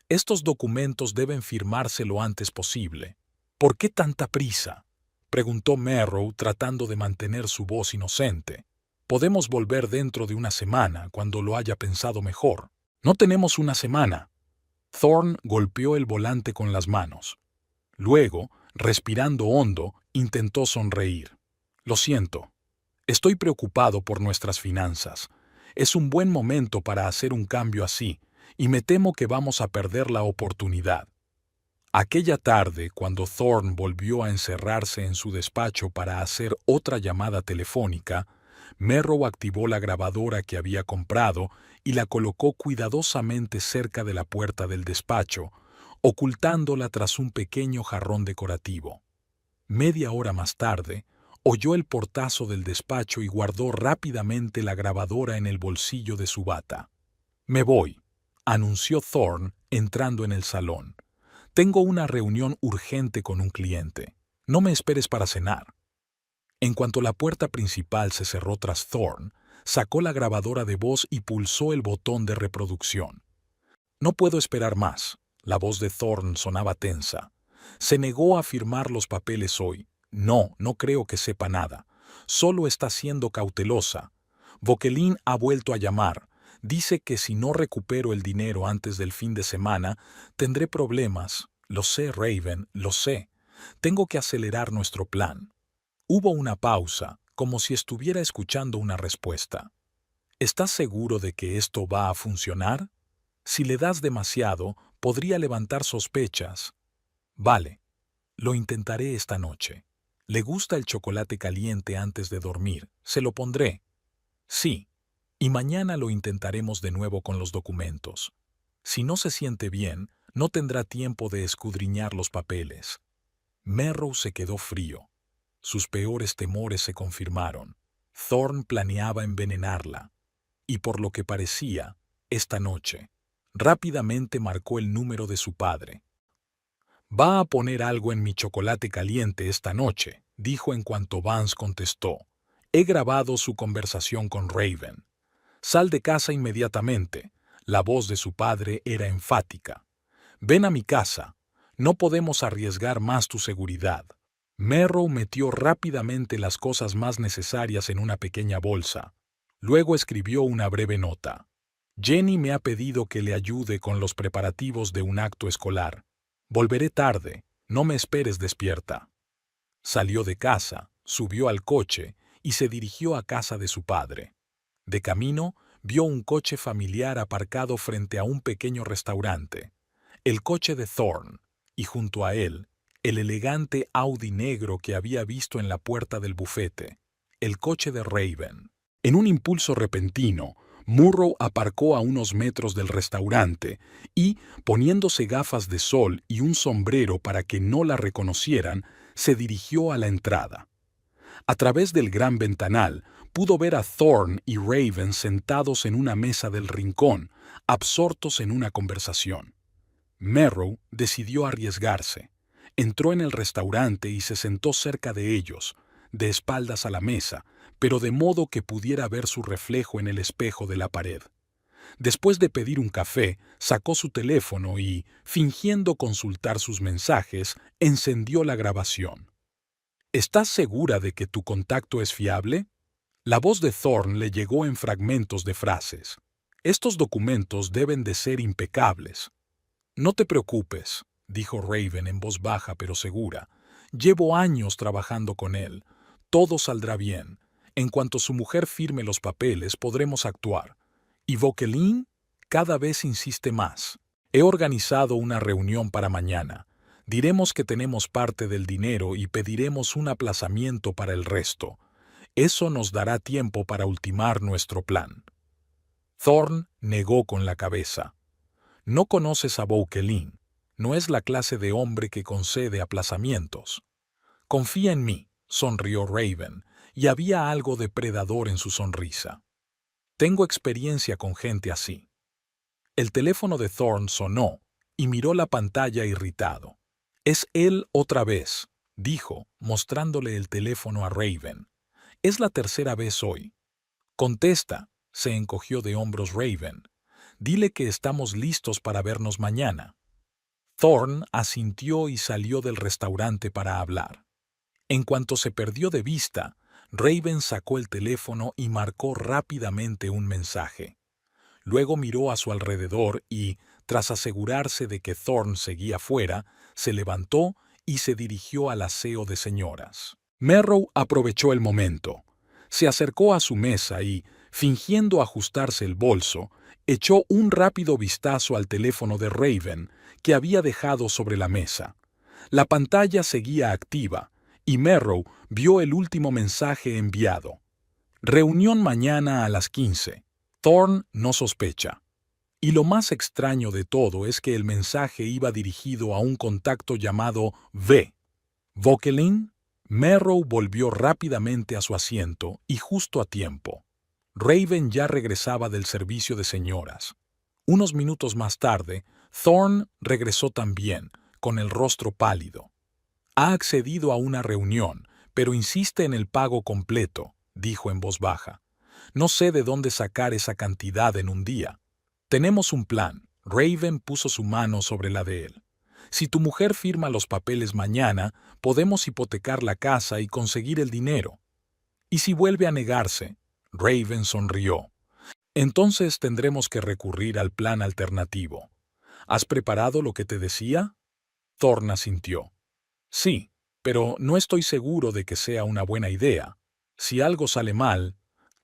«Estos documentos deben firmarse lo antes posible». «¿Por qué tanta prisa?», preguntó Merrow tratando de mantener su voz inocente. «Podemos volver dentro de una semana, cuando lo haya pensado mejor». «No tenemos una semana». Thorne golpeó el volante con las manos. Luego, respirando hondo, intentó sonreír. «Lo siento. Estoy preocupado por nuestras finanzas. Es un buen momento para hacer un cambio así, y me temo que vamos a perder la oportunidad». Aquella tarde, cuando Thorne volvió a encerrarse en su despacho para hacer otra llamada telefónica, Merrow activó la grabadora que había comprado y la colocó cuidadosamente cerca de la puerta del despacho, ocultándola tras un pequeño jarrón decorativo. Media hora más tarde, oyó el portazo del despacho y guardó rápidamente la grabadora en el bolsillo de su bata. «Me voy», anunció Thorne entrando en el salón. «Tengo una reunión urgente con un cliente. No me esperes para cenar». En cuanto la puerta principal se cerró tras Thorne, sacó la grabadora de voz y pulsó el botón de reproducción. «No puedo esperar más». La voz de Thorne sonaba tensa. «Se negó a firmar los papeles hoy. No creo que sepa nada. Solo está siendo cautelosa. Vokelin ha vuelto a llamar. Dice que si no recupero el dinero antes del fin de semana, tendré problemas. Lo sé, Raven, lo sé. Tengo que acelerar nuestro plan». Hubo una pausa, como si estuviera escuchando una respuesta. «¿Estás seguro de que esto va a funcionar? Si le das demasiado, podría levantar sospechas». «Vale, lo intentaré esta noche. ¿Le gusta el chocolate caliente antes de dormir? Se lo pondré». «Sí. Y mañana lo intentaremos de nuevo con los documentos. Si no se siente bien, no tendrá tiempo de escudriñar los papeles». Merrow se quedó frío. Sus peores temores se confirmaron. Thorne planeaba envenenarla. Y por lo que parecía, esta noche. Rápidamente marcó el número de su padre. «Va a poner algo en mi chocolate caliente esta noche», dijo en cuanto Vance contestó. «He grabado su conversación con Raven». «Sal de casa inmediatamente». La voz de su padre era enfática. «Ven a mi casa. No podemos arriesgar más tu seguridad». Merrow metió rápidamente las cosas más necesarias en una pequeña bolsa. Luego escribió una breve nota. «Jenny me ha pedido que le ayude con los preparativos de un acto escolar. Volveré tarde. No me esperes despierta». Salió de casa, subió al coche y se dirigió a casa de su padre. De camino, vio un coche familiar aparcado frente a un pequeño restaurante. El coche de Thorne, y junto a él, el elegante Audi negro que había visto en la puerta del bufete. El coche de Raven. En un impulso repentino, Murrow aparcó a unos metros del restaurante y, poniéndose gafas de sol y un sombrero para que no la reconocieran, se dirigió a la entrada. A través del gran ventanal, pudo ver a Thorne y Raven sentados en una mesa del rincón, absortos en una conversación. Merrow decidió arriesgarse. Entró en el restaurante y se sentó cerca de ellos, de espaldas a la mesa, pero de modo que pudiera ver su reflejo en el espejo de la pared. Después de pedir un café, sacó su teléfono y, fingiendo consultar sus mensajes, encendió la grabación. «¿Estás segura de que tu contacto es fiable?». La voz de Thorne le llegó en fragmentos de frases. «Estos documentos deben de ser impecables». «No te preocupes», dijo Raven en voz baja pero segura. «Llevo años trabajando con él. Todo saldrá bien. En cuanto su mujer firme los papeles, podremos actuar». «¿Y Vokelin?». «Cada vez insiste más. He organizado una reunión para mañana. Diremos que tenemos parte del dinero y pediremos un aplazamiento para el resto. Eso nos dará tiempo para ultimar nuestro plan». Thorne negó con la cabeza. «No conoces a Vokelin. No es la clase de hombre que concede aplazamientos. Confía en mí, sonrió Raven, y había algo depredador en su sonrisa. Tengo experiencia con gente así. El teléfono de Thorne sonó y miró la pantalla irritado. «Es él otra vez», dijo, mostrándole el teléfono a Raven. «Es la tercera vez hoy». «Contesta», se encogió de hombros Raven. «Dile que estamos listos para vernos mañana». Thorne asintió y salió del restaurante para hablar. En cuanto se perdió de vista, Raven sacó el teléfono y marcó rápidamente un mensaje. Luego miró a su alrededor y, tras asegurarse de que Thorne seguía fuera, se levantó y se dirigió al aseo de señoras. Merrow aprovechó el momento. Se acercó a su mesa y, fingiendo ajustarse el bolso, echó un rápido vistazo al teléfono de Raven que había dejado sobre la mesa. La pantalla seguía activa y Merrow vio el último mensaje enviado. Reunión mañana a las 15. Thorne no sospecha. Y lo más extraño de todo es que el mensaje iba dirigido a un contacto llamado V. ¿Vokelin? Merrow volvió rápidamente a su asiento y justo a tiempo. Raven ya regresaba del servicio de señoras. Unos minutos más tarde, Thorne regresó también, con el rostro pálido. «Ha accedido a una reunión, pero insiste en el pago completo», dijo en voz baja. «No sé de dónde sacar esa cantidad en un día». «Tenemos un plan». Raven puso su mano sobre la de él. «Si tu mujer firma los papeles mañana, podemos hipotecar la casa y conseguir el dinero». «¿Y si vuelve a negarse?» Raven sonrió. «Entonces tendremos que recurrir al plan alternativo». «¿Has preparado lo que te decía?» Thorne asintió. «Sí, pero no estoy seguro de que sea una buena idea. Si algo sale mal...»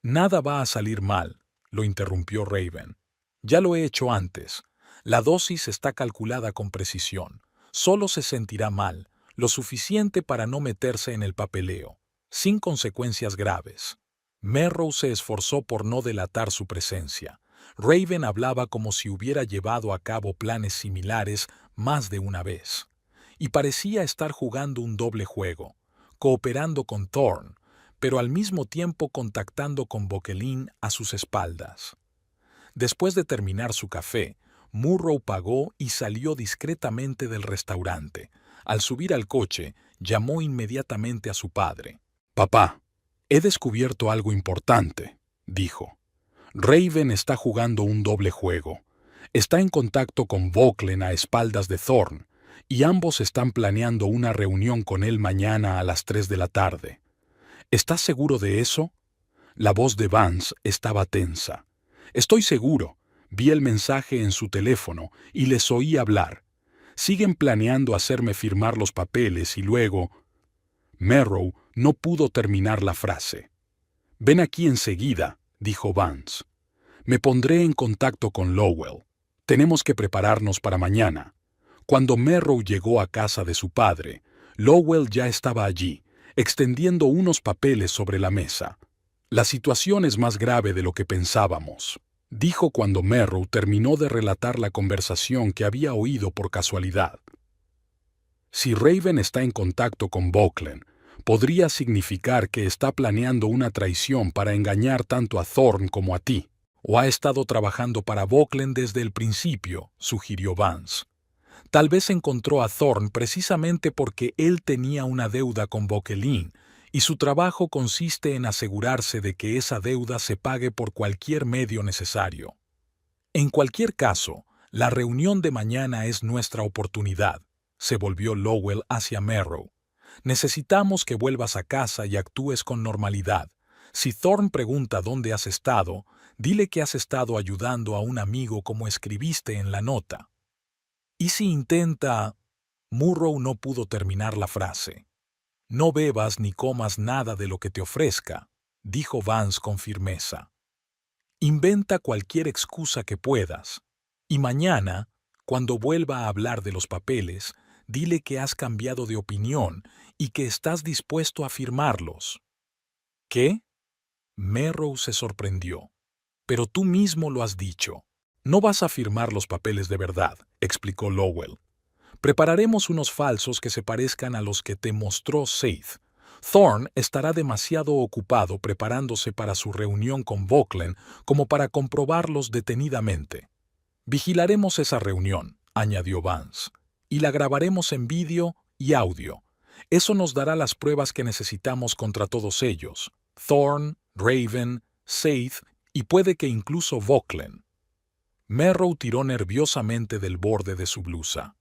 «Nada va a salir mal», lo interrumpió Raven. «Ya lo he hecho antes. La dosis está calculada con precisión. Solo se sentirá mal, lo suficiente para no meterse en el papeleo, sin consecuencias graves». Merrow se esforzó por no delatar su presencia. Raven hablaba como si hubiera llevado a cabo planes similares más de una vez. Y parecía estar jugando un doble juego, cooperando con Thorne, pero al mismo tiempo contactando con Vokelin a sus espaldas. Después de terminar su café, Murrow pagó y salió discretamente del restaurante. Al subir al coche, llamó inmediatamente a su padre. «Papá, he descubierto algo importante», dijo. «Raven está jugando un doble juego. Está en contacto con Vokelin a espaldas de Thorne, y ambos están planeando una reunión con él mañana a las 3 de la tarde. ¿Estás seguro de eso?» La voz de Vance estaba tensa. «Estoy seguro. Vi el mensaje en su teléfono y les oí hablar. Siguen planeando hacerme firmar los papeles y luego...» Merrow no pudo terminar la frase. «Ven aquí enseguida», dijo Vance. «Me pondré en contacto con Lowell. Tenemos que prepararnos para mañana». Cuando Merrow llegó a casa de su padre, Lowell ya estaba allí, extendiendo unos papeles sobre la mesa. «La situación es más grave de lo que pensábamos», dijo cuando Merrow terminó de relatar la conversación que había oído por casualidad. «Si Raven está en contacto con Vokelin, podría significar que está planeando una traición para engañar tanto a Thorne como a ti. O ha estado trabajando para Vokelin desde el principio», sugirió Vance. «Tal vez encontró a Thorne precisamente porque él tenía una deuda con Vokelin, y su trabajo consiste en asegurarse de que esa deuda se pague por cualquier medio necesario. En cualquier caso, la reunión de mañana es nuestra oportunidad», se volvió Lowell hacia Merrow. «Necesitamos que vuelvas a casa y actúes con normalidad. Si Thorne pregunta dónde has estado, dile que has estado ayudando a un amigo como escribiste en la nota. Y si intenta...» Murrow no pudo terminar la frase. «No bebas ni comas nada de lo que te ofrezca», dijo Vance con firmeza. «Inventa cualquier excusa que puedas. Y mañana, cuando vuelva a hablar de los papeles, dile que has cambiado de opinión y que estás dispuesto a firmarlos». «¿Qué?» Merrow se sorprendió. «Pero tú mismo lo has dicho. No vas a firmar los papeles de verdad», explicó Lowell. Prepararemos unos falsos que se parezcan a los que te mostró Seth. Thorne estará demasiado ocupado preparándose para su reunión con Vauquelin como para comprobarlos detenidamente. Vigilaremos esa reunión, añadió Vance, y la grabaremos en vídeo y audio. Eso nos dará las pruebas que necesitamos contra todos ellos, Thorne, Raven, Seth y puede que incluso Vauquelin. Merrow tiró nerviosamente del borde de su blusa.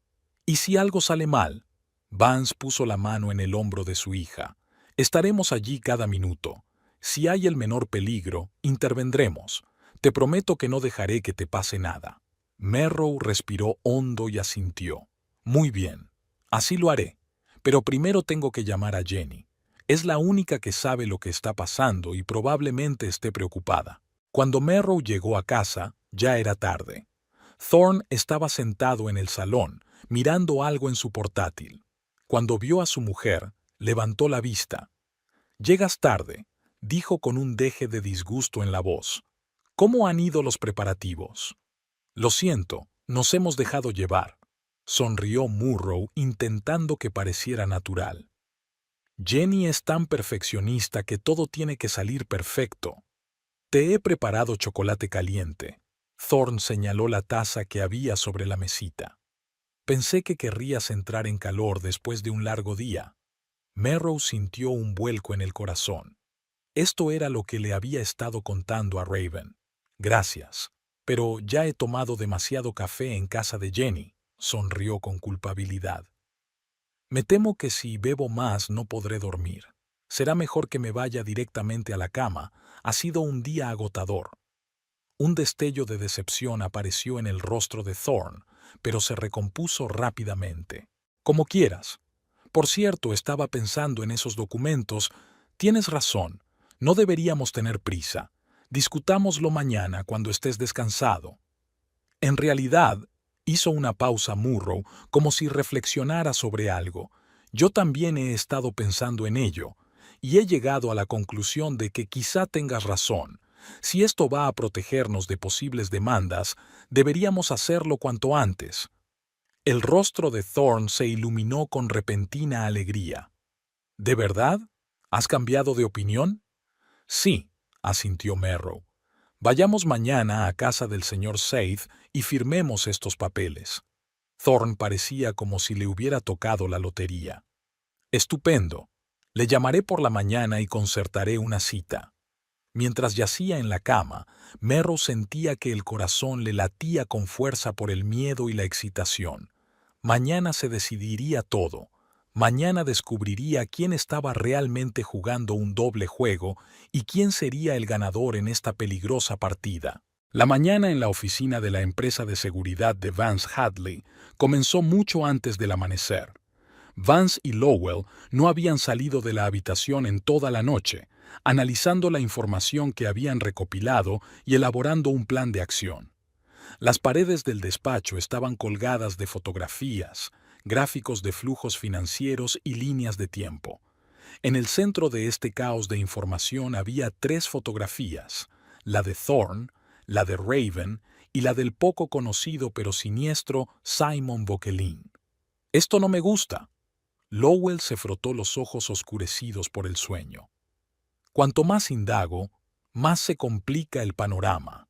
¿Y si algo sale mal? Vance puso la mano en el hombro de su hija. Estaremos allí cada minuto. Si hay el menor peligro, intervendremos. Te prometo que no dejaré que te pase nada. Merrow respiró hondo y asintió. Muy bien, así lo haré. Pero primero tengo que llamar a Jenny. Es la única que sabe lo que está pasando y probablemente esté preocupada. Cuando Merrow llegó a casa, ya era tarde. Thorne estaba sentado en el salón, mirando algo en su portátil. Cuando vio a su mujer, levantó la vista. «Llegas tarde», dijo con un deje de disgusto en la voz. «¿Cómo han ido los preparativos?» «Lo siento, nos hemos dejado llevar», sonrió Murrow intentando que pareciera natural. «Jenny es tan perfeccionista que todo tiene que salir perfecto. Te he preparado chocolate caliente». Thorne señaló la taza que había sobre la mesita. «Pensé que querrías entrar en calor después de un largo día». Merrow sintió un vuelco en el corazón. Esto era lo que le había estado contando a Raven. «Gracias, pero ya he tomado demasiado café en casa de Jenny», sonrió con culpabilidad. «Me temo que si bebo más no podré dormir. Será mejor que me vaya directamente a la cama. Ha sido un día agotador». Un destello de decepción apareció en el rostro de Thorne, pero se recompuso rápidamente. «Como quieras. Por cierto, estaba pensando en esos documentos. Tienes razón. No deberíamos tener prisa. Discutámoslo mañana cuando estés descansado». En realidad, hizo una pausa Murrow como si reflexionara sobre algo. «Yo también he estado pensando en ello, y he llegado a la conclusión de que quizá tengas razón. Si esto va a protegernos de posibles demandas, deberíamos hacerlo cuanto antes». El rostro de Thorne se iluminó con repentina alegría. «¿De verdad? ¿Has cambiado de opinión?» «Sí», asintió Merrow. «Vayamos mañana a casa del señor Seth y firmemos estos papeles». Thorne parecía como si le hubiera tocado la lotería. «Estupendo. Le llamaré por la mañana y concertaré una cita». Mientras yacía en la cama, Merrow sentía que el corazón le latía con fuerza por el miedo y la excitación. Mañana se decidiría todo. Mañana descubriría quién estaba realmente jugando un doble juego y quién sería el ganador en esta peligrosa partida. La mañana en la oficina de la empresa de seguridad de Vance Hadley comenzó mucho antes del amanecer. Vance y Lowell no habían salido de la habitación en toda la noche, analizando la información que habían recopilado y elaborando un plan de acción. Las paredes del despacho estaban colgadas de fotografías, gráficos de flujos financieros y líneas de tiempo. En el centro de este caos de información había 3 fotografías, la de Thorne, la de Raven y la del poco conocido pero siniestro Simon Vauquelin. «Esto no me gusta». Lowell se frotó los ojos oscurecidos por el sueño. «Cuanto más indago, más se complica el panorama».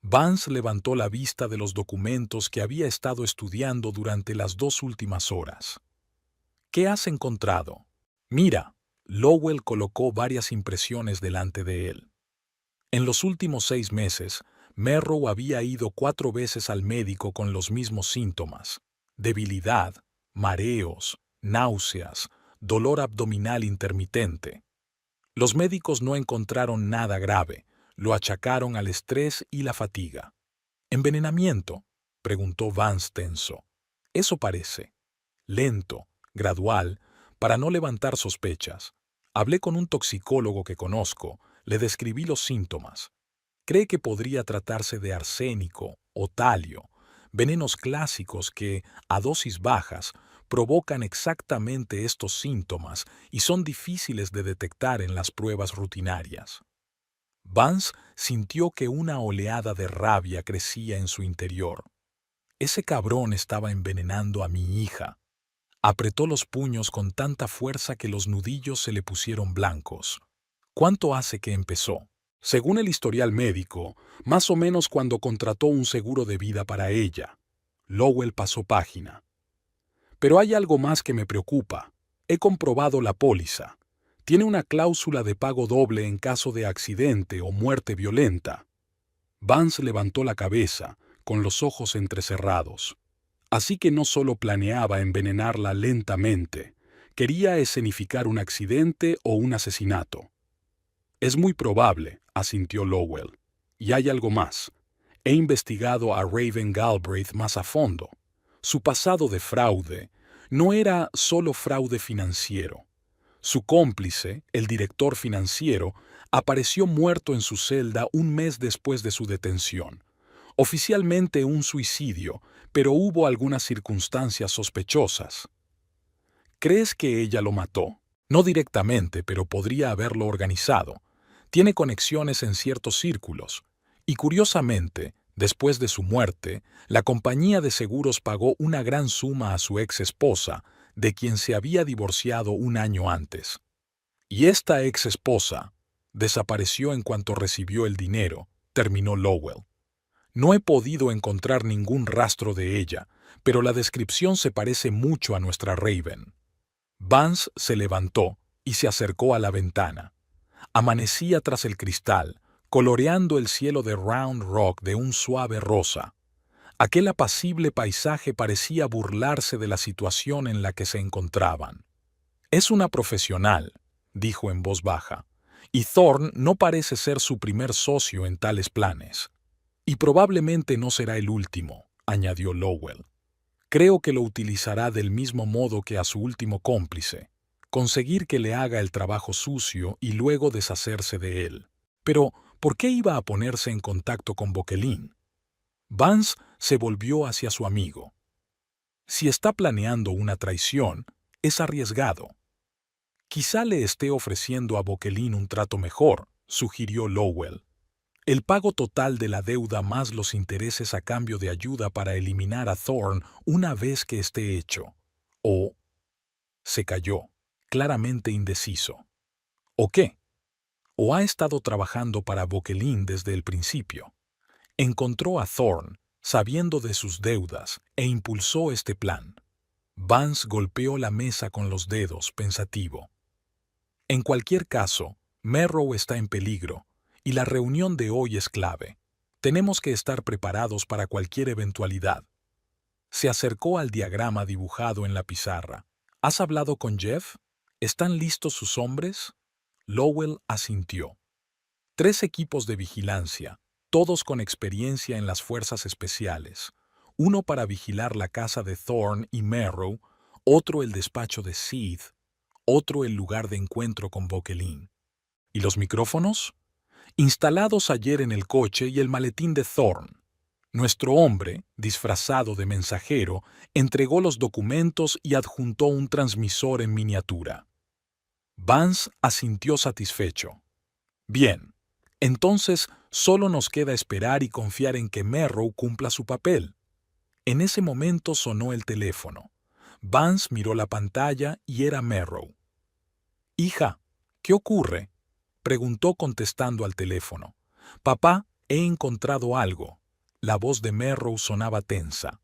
Vance levantó la vista de los documentos que había estado estudiando durante las 2 últimas horas. «¿Qué has encontrado?» «Mira». Lowell colocó varias impresiones delante de él. En los últimos 6 meses, Merrow había ido 4 veces al médico con los mismos síntomas: debilidad, mareos, náuseas, dolor abdominal intermitente. Los médicos no encontraron nada grave, lo achacaron al estrés y la fatiga. «¿Envenenamiento?», preguntó Vance tenso. «Eso parece. Lento, gradual, para no levantar sospechas. Hablé con un toxicólogo que conozco, le describí los síntomas. Cree que podría tratarse de arsénico o talio, venenos clásicos que, a dosis bajas, provocan exactamente estos síntomas y son difíciles de detectar en las pruebas rutinarias». Vance sintió que una oleada de rabia crecía en su interior. Ese cabrón estaba envenenando a mi hija. Apretó los puños con tanta fuerza que los nudillos se le pusieron blancos. ¿Cuánto hace que empezó? Según el historial médico, más o menos cuando contrató un seguro de vida para ella. Lowell pasó página. Pero hay algo más que me preocupa. He comprobado la póliza. Tiene una cláusula de pago doble en caso de accidente o muerte violenta. Vance levantó la cabeza, con los ojos entrecerrados. Así que no solo planeaba envenenarla lentamente, quería escenificar un accidente o un asesinato. Es muy probable, asintió Lowell. Y hay algo más. He investigado a Raven Galbraith más a fondo. Su pasado de fraude no era solo fraude financiero. Su cómplice, el director financiero, apareció muerto en su celda un mes después de su detención. Oficialmente un suicidio, pero hubo algunas circunstancias sospechosas. ¿Crees que ella lo mató? No directamente, pero podría haberlo organizado. Tiene conexiones en ciertos círculos. Y curiosamente, después de su muerte, la compañía de seguros pagó una gran suma a su ex esposa, de quien se había divorciado un año antes. Y esta ex esposa desapareció en cuanto recibió el dinero, terminó Lowell. No he podido encontrar ningún rastro de ella, pero la descripción se parece mucho a nuestra Raven. Vance se levantó y se acercó a la ventana. Amanecía tras el cristal, coloreando el cielo de Round Rock de un suave rosa. Aquel apacible paisaje parecía burlarse de la situación en la que se encontraban. Es una profesional, dijo en voz baja, y Thorne no parece ser su primer socio en tales planes. Y probablemente no será el último, añadió Lowell. Creo que lo utilizará del mismo modo que a su último cómplice, conseguir que le haga el trabajo sucio y luego deshacerse de él. Pero, ¿por qué iba a ponerse en contacto con Bokelin? Vance se volvió hacia su amigo. Si está planeando una traición, es arriesgado. Quizá le esté ofreciendo a Bokelin un trato mejor, sugirió Lowell. El pago total de la deuda más los intereses a cambio de ayuda para eliminar a Thorne una vez que esté hecho. O... Se calló, claramente indeciso. ¿O qué? ¿O ha estado trabajando para Bokelin desde el principio? Encontró a Thorne, sabiendo de sus deudas, e impulsó este plan. Vance golpeó la mesa con los dedos, pensativo. En cualquier caso, Merrow está en peligro, y la reunión de hoy es clave. Tenemos que estar preparados para cualquier eventualidad. Se acercó al diagrama dibujado en la pizarra. ¿Has hablado con Jeff? ¿Están listos sus hombres? Lowell asintió. 3 equipos de vigilancia, todos con experiencia en las fuerzas especiales. Uno para vigilar la casa de Thorne y Merrow, otro el despacho de Seath, otro el lugar de encuentro con Bokelin. ¿Y los micrófonos? Instalados ayer en el coche y el maletín de Thorne. Nuestro hombre, disfrazado de mensajero, entregó los documentos y adjuntó un transmisor en miniatura. Vance asintió satisfecho. Bien, entonces solo nos queda esperar y confiar en que Merrow cumpla su papel. En ese momento sonó el teléfono. Vance miró la pantalla y era Merrow. «Hija, ¿qué ocurre?», preguntó contestando al teléfono. «Papá, he encontrado algo». La voz de Merrow sonaba tensa.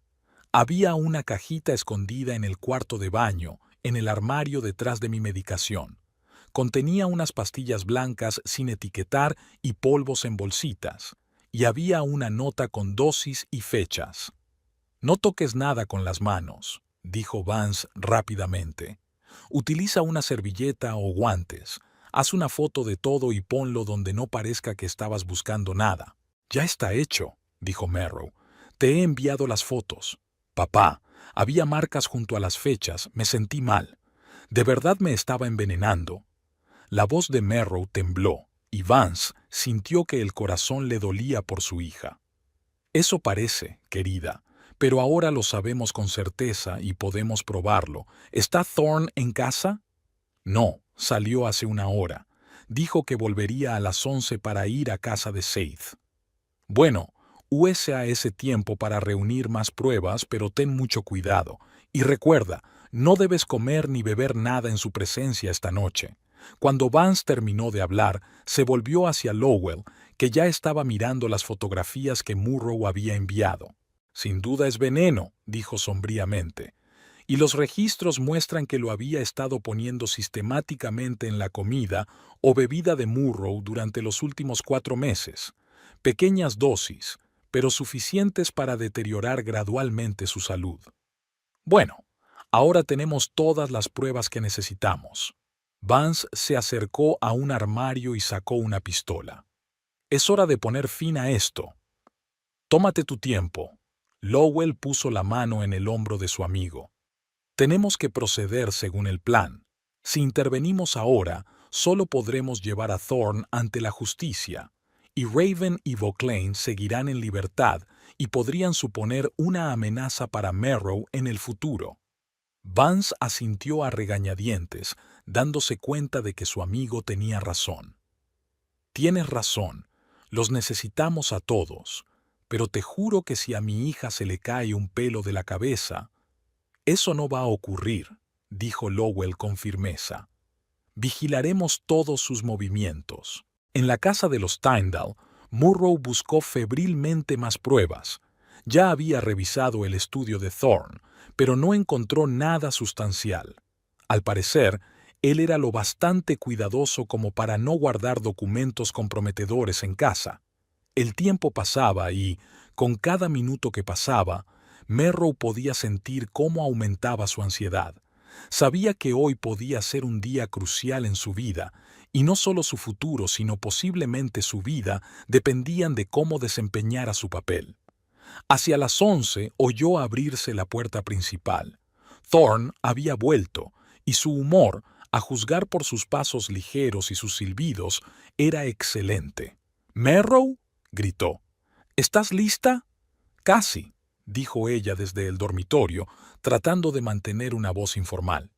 Había una cajita escondida en el cuarto de baño, en el armario detrás de mi medicación. Contenía unas pastillas blancas sin etiquetar y polvos en bolsitas, y había una nota con dosis y fechas. «No toques nada con las manos», dijo Vance rápidamente. «Utiliza una servilleta o guantes. Haz una foto de todo y ponlo donde no parezca que estabas buscando nada». «Ya está hecho», dijo Merrow. «Te he enviado las fotos». «Papá, había marcas junto a las fechas, me sentí mal. ¿De verdad me estaba envenenando?». La voz de Merrow tembló, y Vance sintió que el corazón le dolía por su hija. «Eso parece, querida, pero ahora lo sabemos con certeza y podemos probarlo. ¿Está Thorne en casa?». «No, salió hace una hora. Dijo que volvería a las 11 para ir a casa de Seath». «Bueno, Usa ese tiempo para reunir más pruebas, pero ten mucho cuidado. Y recuerda, no debes comer ni beber nada en su presencia esta noche. Cuando Vance terminó de hablar, se volvió hacia Lowell, que ya estaba mirando las fotografías que Murrow había enviado. Sin duda es veneno, dijo sombríamente. Y los registros muestran que lo había estado poniendo sistemáticamente en la comida o bebida de Murrow durante los últimos 4 meses. Pequeñas dosis, pero suficientes para deteriorar gradualmente su salud. Bueno, ahora tenemos todas las pruebas que necesitamos. Vance se acercó a un armario y sacó una pistola. Es hora de poner fin a esto. Tómate tu tiempo. Lowell puso la mano en el hombro de su amigo. Tenemos que proceder según el plan. Si intervenimos ahora, solo podremos llevar a Thorne ante la justicia, y Raven y Vauclain seguirán en libertad y podrían suponer una amenaza para Merrow en el futuro. Vance asintió a regañadientes, dándose cuenta de que su amigo tenía razón. Tienes razón, los necesitamos a todos, pero te juro que si a mi hija se le cae un pelo de la cabeza, eso no va a ocurrir, dijo Lowell con firmeza. Vigilaremos todos sus movimientos. En la casa de los Tyndall, Murrow buscó febrilmente más pruebas. Ya había revisado el estudio de Thorne, pero no encontró nada sustancial. Al parecer, él era lo bastante cuidadoso como para no guardar documentos comprometedores en casa. El tiempo pasaba y, con cada minuto que pasaba, Merrow podía sentir cómo aumentaba su ansiedad. Sabía que hoy podía ser un día crucial en su vida, y no solo su futuro, sino posiblemente su vida, dependían de cómo desempeñara su papel. Hacia las 11 oyó abrirse la puerta principal. Thorne había vuelto, y su humor, a juzgar por sus pasos ligeros y sus silbidos, era excelente. «¿Merrow?», gritó. «¿Estás lista?» «Casi», dijo ella desde el dormitorio, tratando de mantener una voz informal.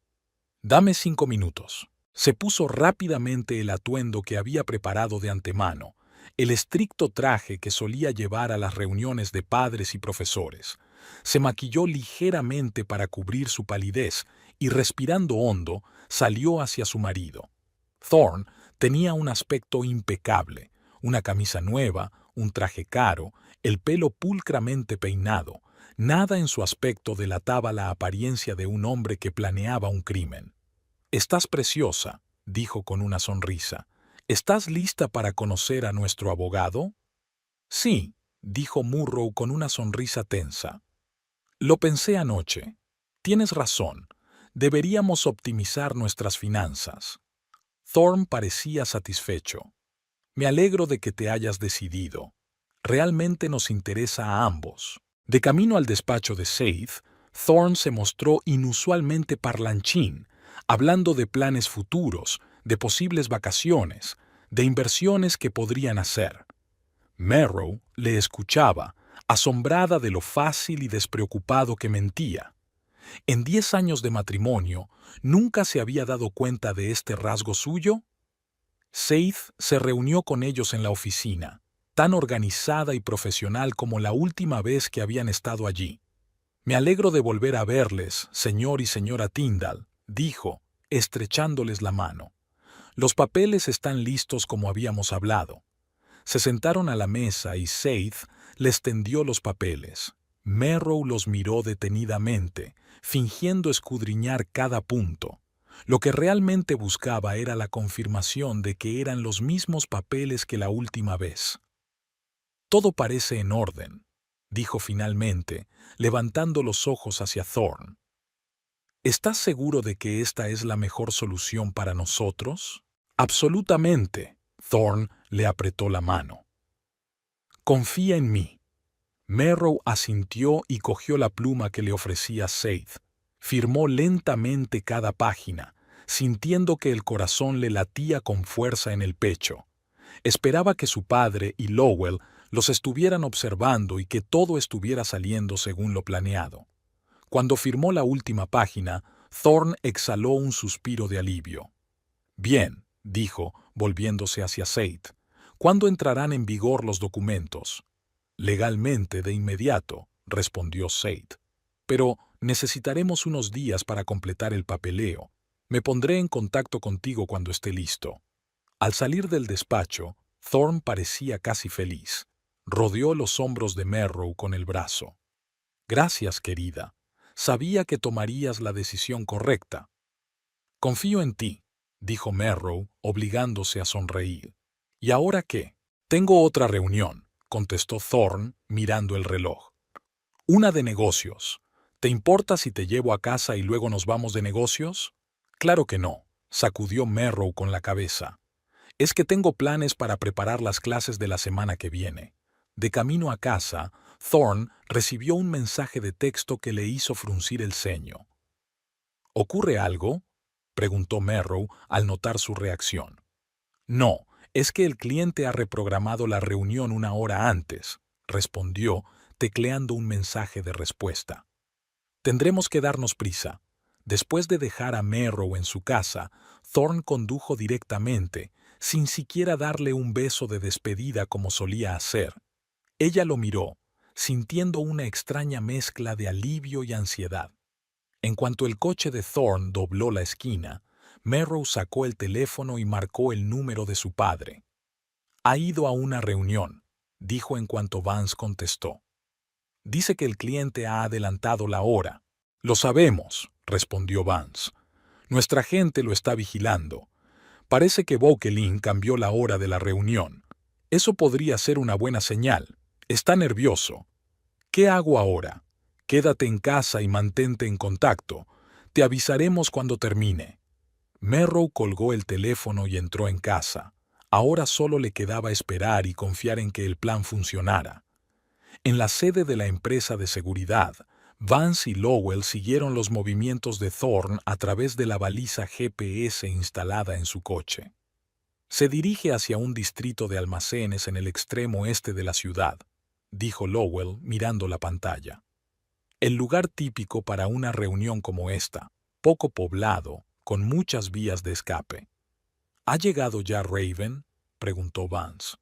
«Dame 5 minutos». Se puso rápidamente el atuendo que había preparado de antemano, el estricto traje que solía llevar a las reuniones de padres y profesores. Se maquilló ligeramente para cubrir su palidez y, respirando hondo, salió hacia su marido. Thorne tenía un aspecto impecable, una camisa nueva, un traje caro, el pelo pulcramente peinado. Nada en su aspecto delataba la apariencia de un hombre que planeaba un crimen. «Estás preciosa», dijo con una sonrisa. «¿Estás lista para conocer a nuestro abogado?» «Sí», dijo Murrow con una sonrisa tensa. «Lo pensé anoche. Tienes razón. Deberíamos optimizar nuestras finanzas». Thorne parecía satisfecho. «Me alegro de que te hayas decidido. Realmente nos interesa a ambos». De camino al despacho de Seith, Thorne se mostró inusualmente parlanchín, hablando de planes futuros, de posibles vacaciones, de inversiones que podrían hacer. Merrow le escuchaba, asombrada de lo fácil y despreocupado que mentía. En 10 años de matrimonio, ¿nunca se había dado cuenta de este rasgo suyo? Seith se reunió con ellos en la oficina, tan organizada y profesional como la última vez que habían estado allí. «Me alegro de volver a verles, señor y señora Tyndall», dijo, estrechándoles la mano. «Los papeles están listos como habíamos hablado». Se sentaron a la mesa y Seith les tendió los papeles. Merrow los miró detenidamente, fingiendo escudriñar cada punto. Lo que realmente buscaba era la confirmación de que eran los mismos papeles que la última vez. «Todo parece en orden», dijo finalmente, levantando los ojos hacia Thorne. «¿Estás seguro de que esta es la mejor solución para nosotros?» «Absolutamente», Thorne le apretó la mano. «Confía en mí». Merrow asintió y cogió la pluma que le ofrecía Seith. Firmó lentamente cada página, sintiendo que el corazón le latía con fuerza en el pecho. Esperaba que su padre y Lowell los estuvieran observando y que todo estuviera saliendo según lo planeado. Cuando firmó la última página, Thorne exhaló un suspiro de alivio. «Bien», dijo, volviéndose hacia Seith. «¿Cuándo entrarán en vigor los documentos?» Legalmente, de inmediato, respondió Sade. Pero necesitaremos unos días para completar el papeleo. Me pondré en contacto contigo cuando esté listo. Al salir del despacho, Thorne parecía casi feliz. Rodeó los hombros de Merrow con el brazo. Gracias, querida. Sabía que tomarías la decisión correcta. Confío en ti, dijo Merrow, obligándose a sonreír. ¿Y ahora qué? Tengo otra reunión, contestó Thorne, mirando el reloj. Una de negocios. ¿Te importa si te llevo a casa y luego nos vamos de negocios? Claro que no, sacudió Merrow con la cabeza. Es que tengo planes para preparar las clases de la semana que viene. De camino a casa, Thorne recibió un mensaje de texto que le hizo fruncir el ceño. ¿Ocurre algo?, preguntó Merrow al notar su reacción. No, es que el cliente ha reprogramado la reunión una hora antes, respondió, tecleando un mensaje de respuesta. Tendremos que darnos prisa. Después de dejar a Merrow en su casa, Thorne condujo directamente, sin siquiera darle un beso de despedida como solía hacer. Ella lo miró, sintiendo una extraña mezcla de alivio y ansiedad. En cuanto el coche de Thorne dobló la esquina, Merrow sacó el teléfono y marcó el número de su padre. Ha ido a una reunión, dijo en cuanto Vance contestó. Dice que el cliente ha adelantado la hora. Lo sabemos, respondió Vance. Nuestra gente lo está vigilando. Parece que Vauquelin cambió la hora de la reunión. Eso podría ser una buena señal. Está nervioso. ¿Qué hago ahora? Quédate en casa y mantente en contacto. Te avisaremos cuando termine. Merrow colgó el teléfono y entró en casa. Ahora solo le quedaba esperar y confiar en que el plan funcionara. En la sede de la empresa de seguridad, Vance y Lowell siguieron los movimientos de Thorne a través de la baliza GPS instalada en su coche. Se dirige hacia un distrito de almacenes en el extremo este de la ciudad, dijo Lowell mirando la pantalla. El lugar típico para una reunión como esta, poco poblado, con muchas vías de escape. ¿Ha llegado ya Raven?, preguntó Vance.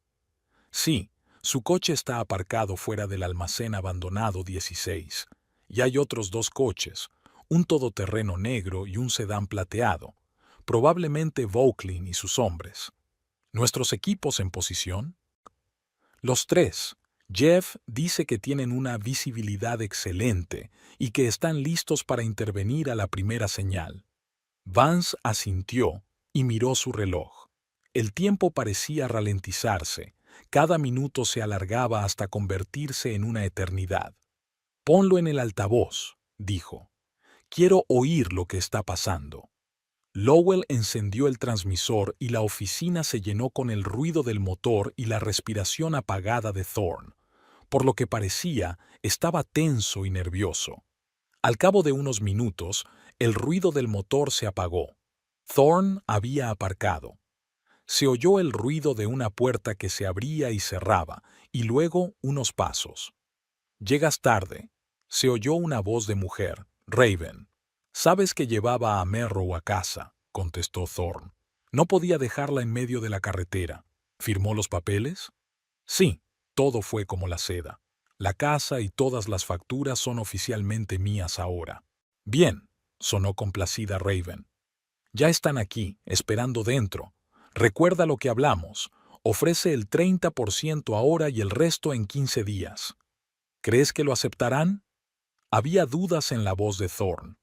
Sí, su coche está aparcado fuera del almacén abandonado 16, y hay otros 2 coches, un todoterreno negro y un sedán plateado, probablemente Vauquelin y sus hombres. ¿Nuestros equipos en posición? Los 3. Jeff dice que tienen una visibilidad excelente y que están listos para intervenir a la primera señal. Vance asintió y miró su reloj. El tiempo parecía ralentizarse. Cada minuto se alargaba hasta convertirse en una eternidad. Ponlo en el altavoz, dijo. Quiero oír lo que está pasando. Lowell encendió el transmisor y la oficina se llenó con el ruido del motor y la respiración apagada de Thorne. Por lo que parecía, estaba tenso y nervioso. Al cabo de unos minutos, el ruido del motor se apagó. Thorne había aparcado. Se oyó el ruido de una puerta que se abría y cerraba, y luego unos pasos. «Llegas tarde», se oyó una voz de mujer, Raven. «Sabes que llevaba a Merrow a casa», contestó Thorne. «No podía dejarla en medio de la carretera. ¿Firmó los papeles?» «Sí, todo fue como la seda. La casa y todas las facturas son oficialmente mías ahora». «Bien», sonó complacida Raven. «Ya están aquí, esperando dentro. Recuerda lo que hablamos. Ofrece el 30% ahora y el resto en 15 días. ¿Crees que lo aceptarán?» Había dudas en la voz de Thorne.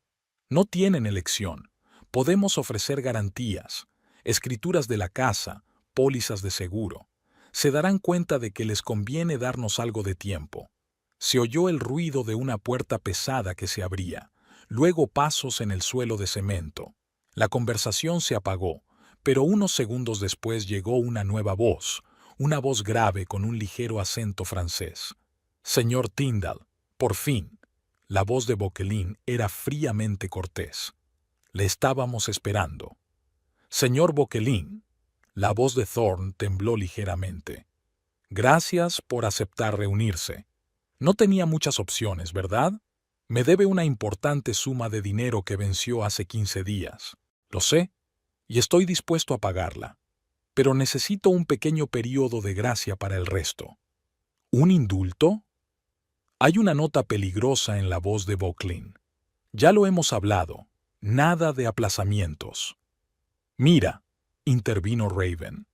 «No tienen elección. Podemos ofrecer garantías, escrituras de la casa, pólizas de seguro. Se darán cuenta de que les conviene darnos algo de tiempo». Se oyó el ruido de una puerta pesada que se abría, luego pasos en el suelo de cemento. La conversación se apagó, pero unos segundos después llegó una nueva voz, una voz grave con un ligero acento francés. «Señor Tyndall, por fin». La voz de Vauquelin era fríamente cortés. «Le estábamos esperando». «Señor Vauquelin». La voz de Thorne tembló ligeramente. «Gracias por aceptar reunirse. No tenía muchas opciones, ¿verdad? Me debe una importante suma de dinero que venció hace 15 días. Lo sé, y estoy dispuesto a pagarla. Pero necesito un pequeño periodo de gracia para el resto». ¿Un indulto? Hay una nota peligrosa en la voz de Bocklin. Ya lo hemos hablado. Nada de aplazamientos. Mira, intervino Raven.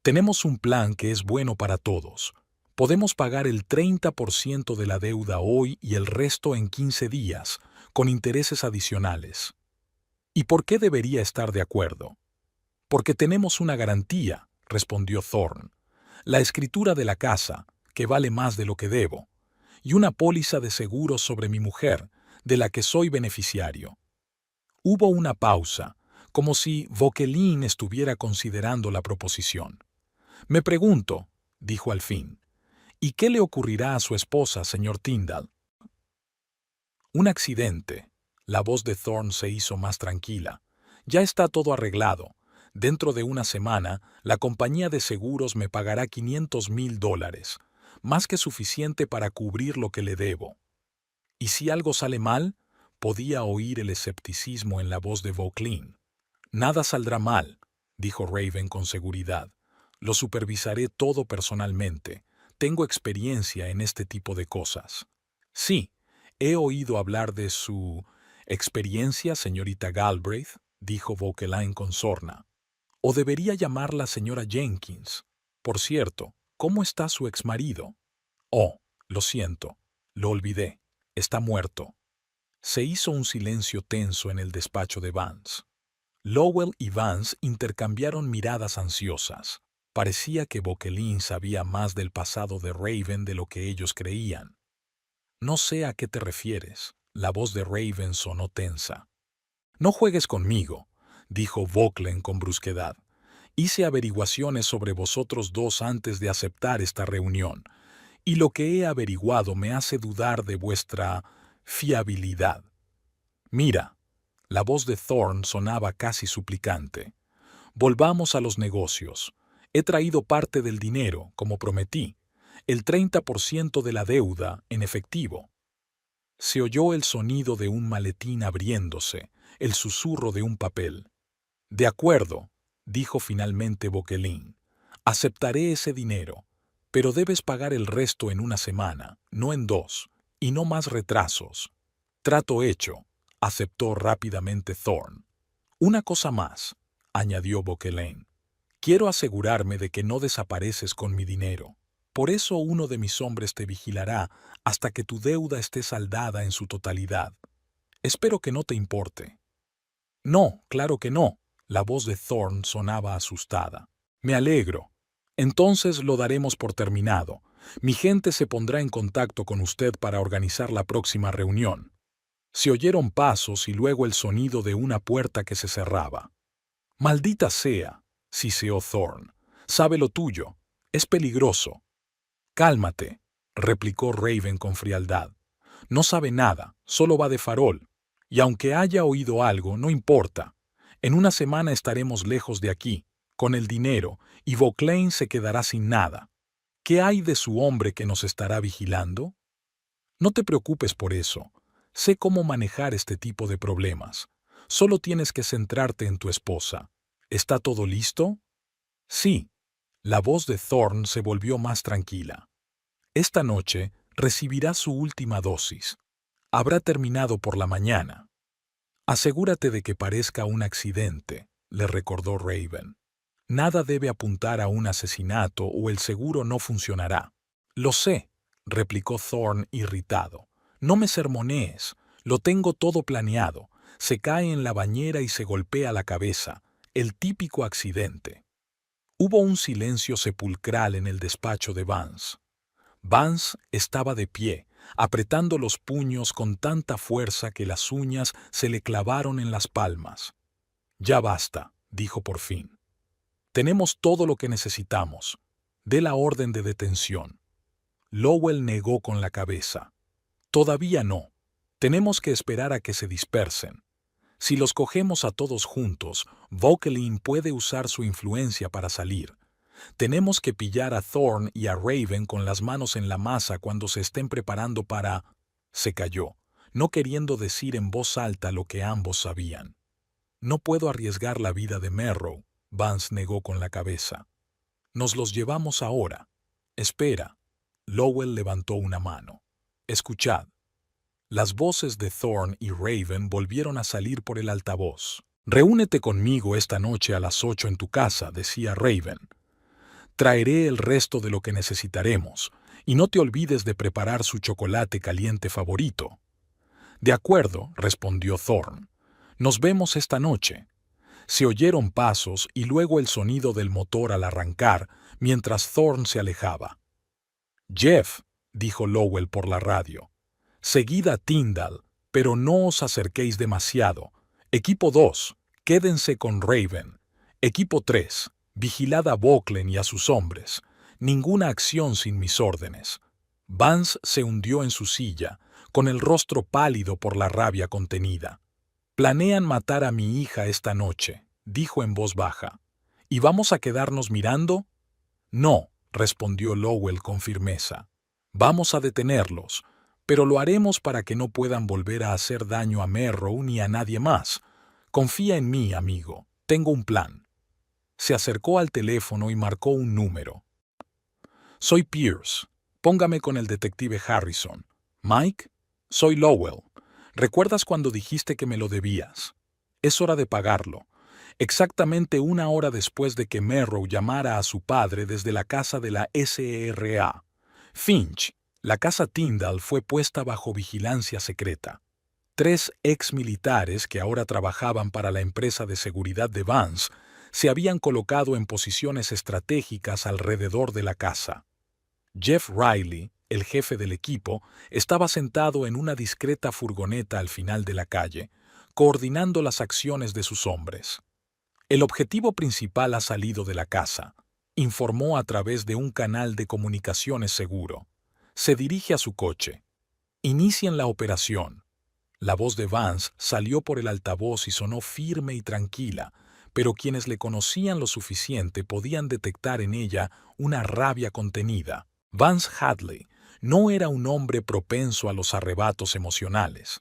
Tenemos un plan que es bueno para todos. Podemos pagar el 30% de la deuda hoy y el resto en 15 días, con intereses adicionales. ¿Y por qué debería estar de acuerdo? Porque tenemos una garantía, respondió Thorne. La escritura de la casa, que vale más de lo que debo, y una póliza de seguros sobre mi mujer, de la que soy beneficiario. Hubo una pausa, como si Vauquelin estuviera considerando la proposición. Me pregunto, dijo al fin, ¿y qué le ocurrirá a su esposa, señor Tyndall? Un accidente. La voz de Thorne se hizo más tranquila. Ya está todo arreglado. Dentro de una semana, la compañía de seguros me pagará $500,000, más que suficiente para cubrir lo que le debo. ¿Y si algo sale mal? Podía oír el escepticismo en la voz de Vauquelin. Nada saldrá mal, dijo Raven con seguridad. Lo supervisaré todo personalmente. Tengo experiencia en este tipo de cosas. Sí, he oído hablar de su experiencia, señorita Galbraith, dijo Vauquelin con sorna. O debería llamarla señora Jenkins. Por cierto, ¿cómo está su exmarido? Oh, lo siento, lo olvidé. Está muerto. Se hizo un silencio tenso en el despacho de Vance. Lowell y Vance intercambiaron miradas ansiosas. Parecía que Vauquelin sabía más del pasado de Raven de lo que ellos creían. No sé a qué te refieres. La voz de Raven sonó tensa. No juegues conmigo, dijo Vauquelin con brusquedad. Hice averiguaciones sobre vosotros dos antes de aceptar esta reunión, y lo que he averiguado me hace dudar de vuestra fiabilidad. Mira, la voz de Thorne sonaba casi suplicante. Volvamos a los negocios. He traído parte del dinero, como prometí, el 30% de la deuda en efectivo. Se oyó el sonido de un maletín abriéndose, el susurro de un papel. De acuerdo, dijo finalmente Vauquelin. Aceptaré ese dinero, pero debes pagar el resto en una semana, no en 2, y no más retrasos. Trato hecho, aceptó rápidamente Thorne. Una cosa más, añadió Vauquelin. Quiero asegurarme de que no desapareces con mi dinero. Por eso uno de mis hombres te vigilará hasta que tu deuda esté saldada en su totalidad. Espero que no te importe. No, claro que no. La voz de Thorne sonaba asustada. Me alegro. Entonces lo daremos por terminado. Mi gente se pondrá en contacto con usted para organizar la próxima reunión. Se oyeron pasos y luego el sonido de una puerta que se cerraba. Maldita sea, siseó Thorne. Sabe lo tuyo. Es peligroso. Cálmate, replicó Raven con frialdad. No sabe nada, solo va de farol. Y aunque haya oído algo, no importa. En una semana estaremos lejos de aquí, con el dinero, y Vauquelin se quedará sin nada. ¿Qué hay de su hombre que nos estará vigilando? No te preocupes por eso. Sé cómo manejar este tipo de problemas. Solo tienes que centrarte en tu esposa. ¿Está todo listo? Sí. La voz de Thorne se volvió más tranquila. Esta noche recibirá su última dosis. Habrá terminado por la mañana. Asegúrate de que parezca un accidente, le recordó Raven. Nada debe apuntar a un asesinato o el seguro no funcionará. Lo sé, replicó Thorne irritado. No me sermonees. Lo tengo todo planeado. Se cae en la bañera y se golpea la cabeza. El típico accidente. Hubo un silencio sepulcral en el despacho de Vance. Vance estaba de pie, apretando los puños con tanta fuerza que las uñas se le clavaron en las palmas. Ya basta, dijo por fin. Tenemos todo lo que necesitamos. Dé la orden de detención. Lowell negó con la cabeza. Todavía no. Tenemos que esperar a que se dispersen. Si los cogemos a todos juntos, Vauquelin puede usar su influencia para salir. Tenemos que pillar a Thorne y a Raven con las manos en la masa cuando se estén preparando para... Se calló, no queriendo decir en voz alta lo que ambos sabían. No puedo arriesgar la vida de Merrow, Vance negó con la cabeza. Nos los llevamos ahora. Espera. Lowell levantó una mano. Escuchad. Las voces de Thorne y Raven volvieron a salir por el altavoz. Reúnete conmigo esta noche a las 8 en tu casa, decía Raven. Traeré el resto de lo que necesitaremos, y no te olvides de preparar su chocolate caliente favorito. De acuerdo, respondió Thorne. Nos vemos esta noche. Se oyeron pasos y luego el sonido del motor al arrancar, mientras Thorne se alejaba. Jeff, dijo Lowell por la radio, seguid a Tyndall, pero no os acerquéis demasiado. Equipo 2, quédense con Raven. Equipo 3, vigilad a Bucklen y a sus hombres. Ninguna acción sin mis órdenes. Vance se hundió en su silla, con el rostro pálido por la rabia contenida. Planean matar a mi hija esta noche, dijo en voz baja. ¿Y vamos a quedarnos mirando? No, respondió Lowell con firmeza. Vamos a detenerlos, pero lo haremos para que no puedan volver a hacer daño a Merrow ni a nadie más. Confía en mí, amigo. Tengo un plan. Se acercó al teléfono y marcó un número. Soy Pierce. Póngame con el detective Harrison. Mike, soy Lowell. ¿Recuerdas cuando dijiste que me lo debías? Es hora de pagarlo. Exactamente 1 hora después de que Merrow llamara a su padre desde la casa de la SRA. Finch, la casa Tyndall fue puesta bajo vigilancia secreta. 3 exmilitares que ahora trabajaban para la empresa de seguridad de Vance se habían colocado en posiciones estratégicas alrededor de la casa. Jeff Riley, el jefe del equipo, estaba sentado en una discreta furgoneta al final de la calle, coordinando las acciones de sus hombres. El objetivo principal ha salido de la casa, informó a través de un canal de comunicaciones seguro. Se dirige a su coche. Inician la operación. La voz de Vance salió por el altavoz y sonó firme y tranquila, pero quienes le conocían lo suficiente podían detectar en ella una rabia contenida. Vance Hadley no era un hombre propenso a los arrebatos emocionales.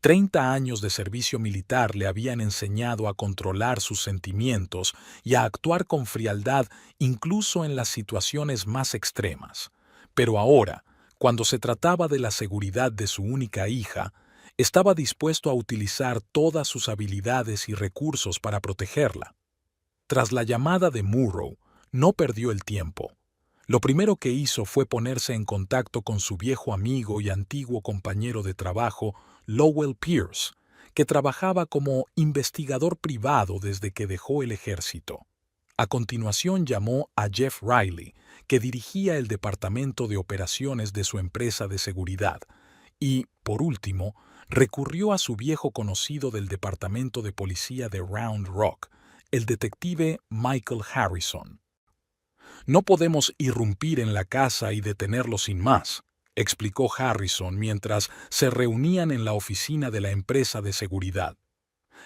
30 años de servicio militar le habían enseñado a controlar sus sentimientos y a actuar con frialdad incluso en las situaciones más extremas. Pero ahora, cuando se trataba de la seguridad de su única hija, estaba dispuesto a utilizar todas sus habilidades y recursos para protegerla. Tras la llamada de Murrow, no perdió el tiempo. Lo primero que hizo fue ponerse en contacto con su viejo amigo y antiguo compañero de trabajo, Lowell Pierce, que trabajaba como investigador privado desde que dejó el ejército. A continuación llamó a Jeff Riley, que dirigía el departamento de operaciones de su empresa de seguridad, y, por último, recurrió a su viejo conocido del departamento de policía de Round Rock, el detective Michael Harrison. No podemos irrumpir en la casa y detenerlo sin más, explicó Harrison mientras se reunían en la oficina de la empresa de seguridad.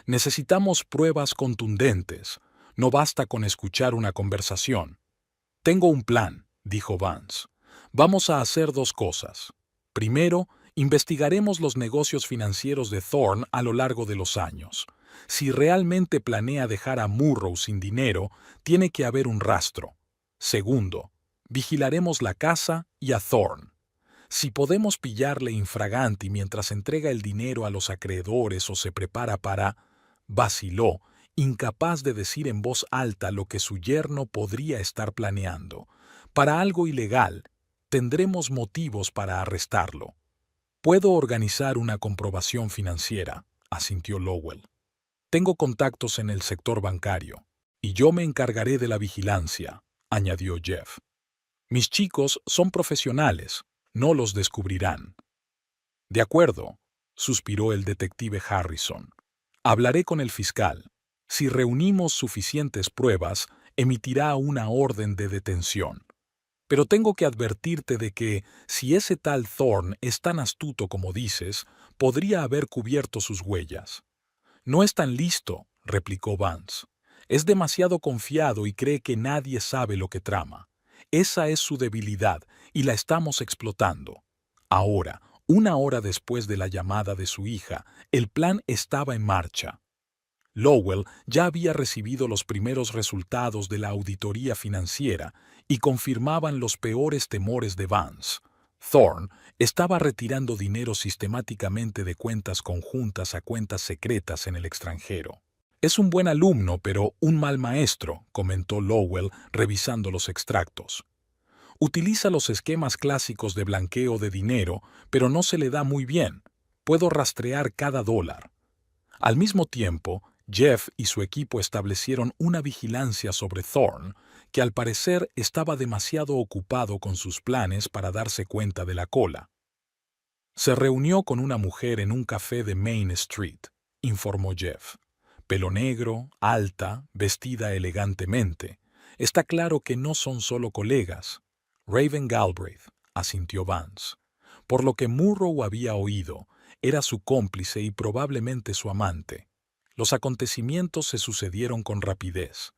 Necesitamos pruebas contundentes. No basta con escuchar una conversación. Tengo un plan, dijo Vance. Vamos a hacer 2 cosas. Primero, investigaremos los negocios financieros de Thorne a lo largo de los años. Si realmente planea dejar a Murrow sin dinero, tiene que haber un rastro. Segundo, vigilaremos la casa y a Thorne. Si podemos pillarle infraganti mientras entrega el dinero a los acreedores o se prepara para... Vaciló, incapaz de decir en voz alta lo que su yerno podría estar planeando. Para algo ilegal, tendremos motivos para arrestarlo. Puedo organizar una comprobación financiera, asintió Lowell. Tengo contactos en el sector bancario, y yo me encargaré de la vigilancia, añadió Jeff. Mis chicos son profesionales, no los descubrirán. De acuerdo, suspiró el detective Harrison. Hablaré con el fiscal. Si reunimos suficientes pruebas, emitirá una orden de detención. Pero tengo que advertirte de que, si ese tal Thorne es tan astuto como dices, podría haber cubierto sus huellas. No es tan listo, replicó Vance. Es demasiado confiado y cree que nadie sabe lo que trama. Esa es su debilidad y la estamos explotando. Ahora, 1 hora después de la llamada de su hija, el plan estaba en marcha. Lowell ya había recibido los primeros resultados de la auditoría financiera y confirmaban los peores temores de Vance. Thorne estaba retirando dinero sistemáticamente de cuentas conjuntas a cuentas secretas en el extranjero. Es un buen alumno, pero un mal maestro, comentó Lowell revisando los extractos. Utiliza los esquemas clásicos de blanqueo de dinero, pero no se le da muy bien. Puedo rastrear cada dólar. Al mismo tiempo, Jeff y su equipo establecieron una vigilancia sobre Thorne, que al parecer estaba demasiado ocupado con sus planes para darse cuenta de la cola. Se reunió con una mujer en un café de Main Street, informó Jeff. Pelo negro, alta, vestida elegantemente. Está claro que no son solo colegas. Raven Galbraith, asintió Vance. Por lo que Murrow había oído, era su cómplice y probablemente su amante. Los acontecimientos se sucedieron con rapidez.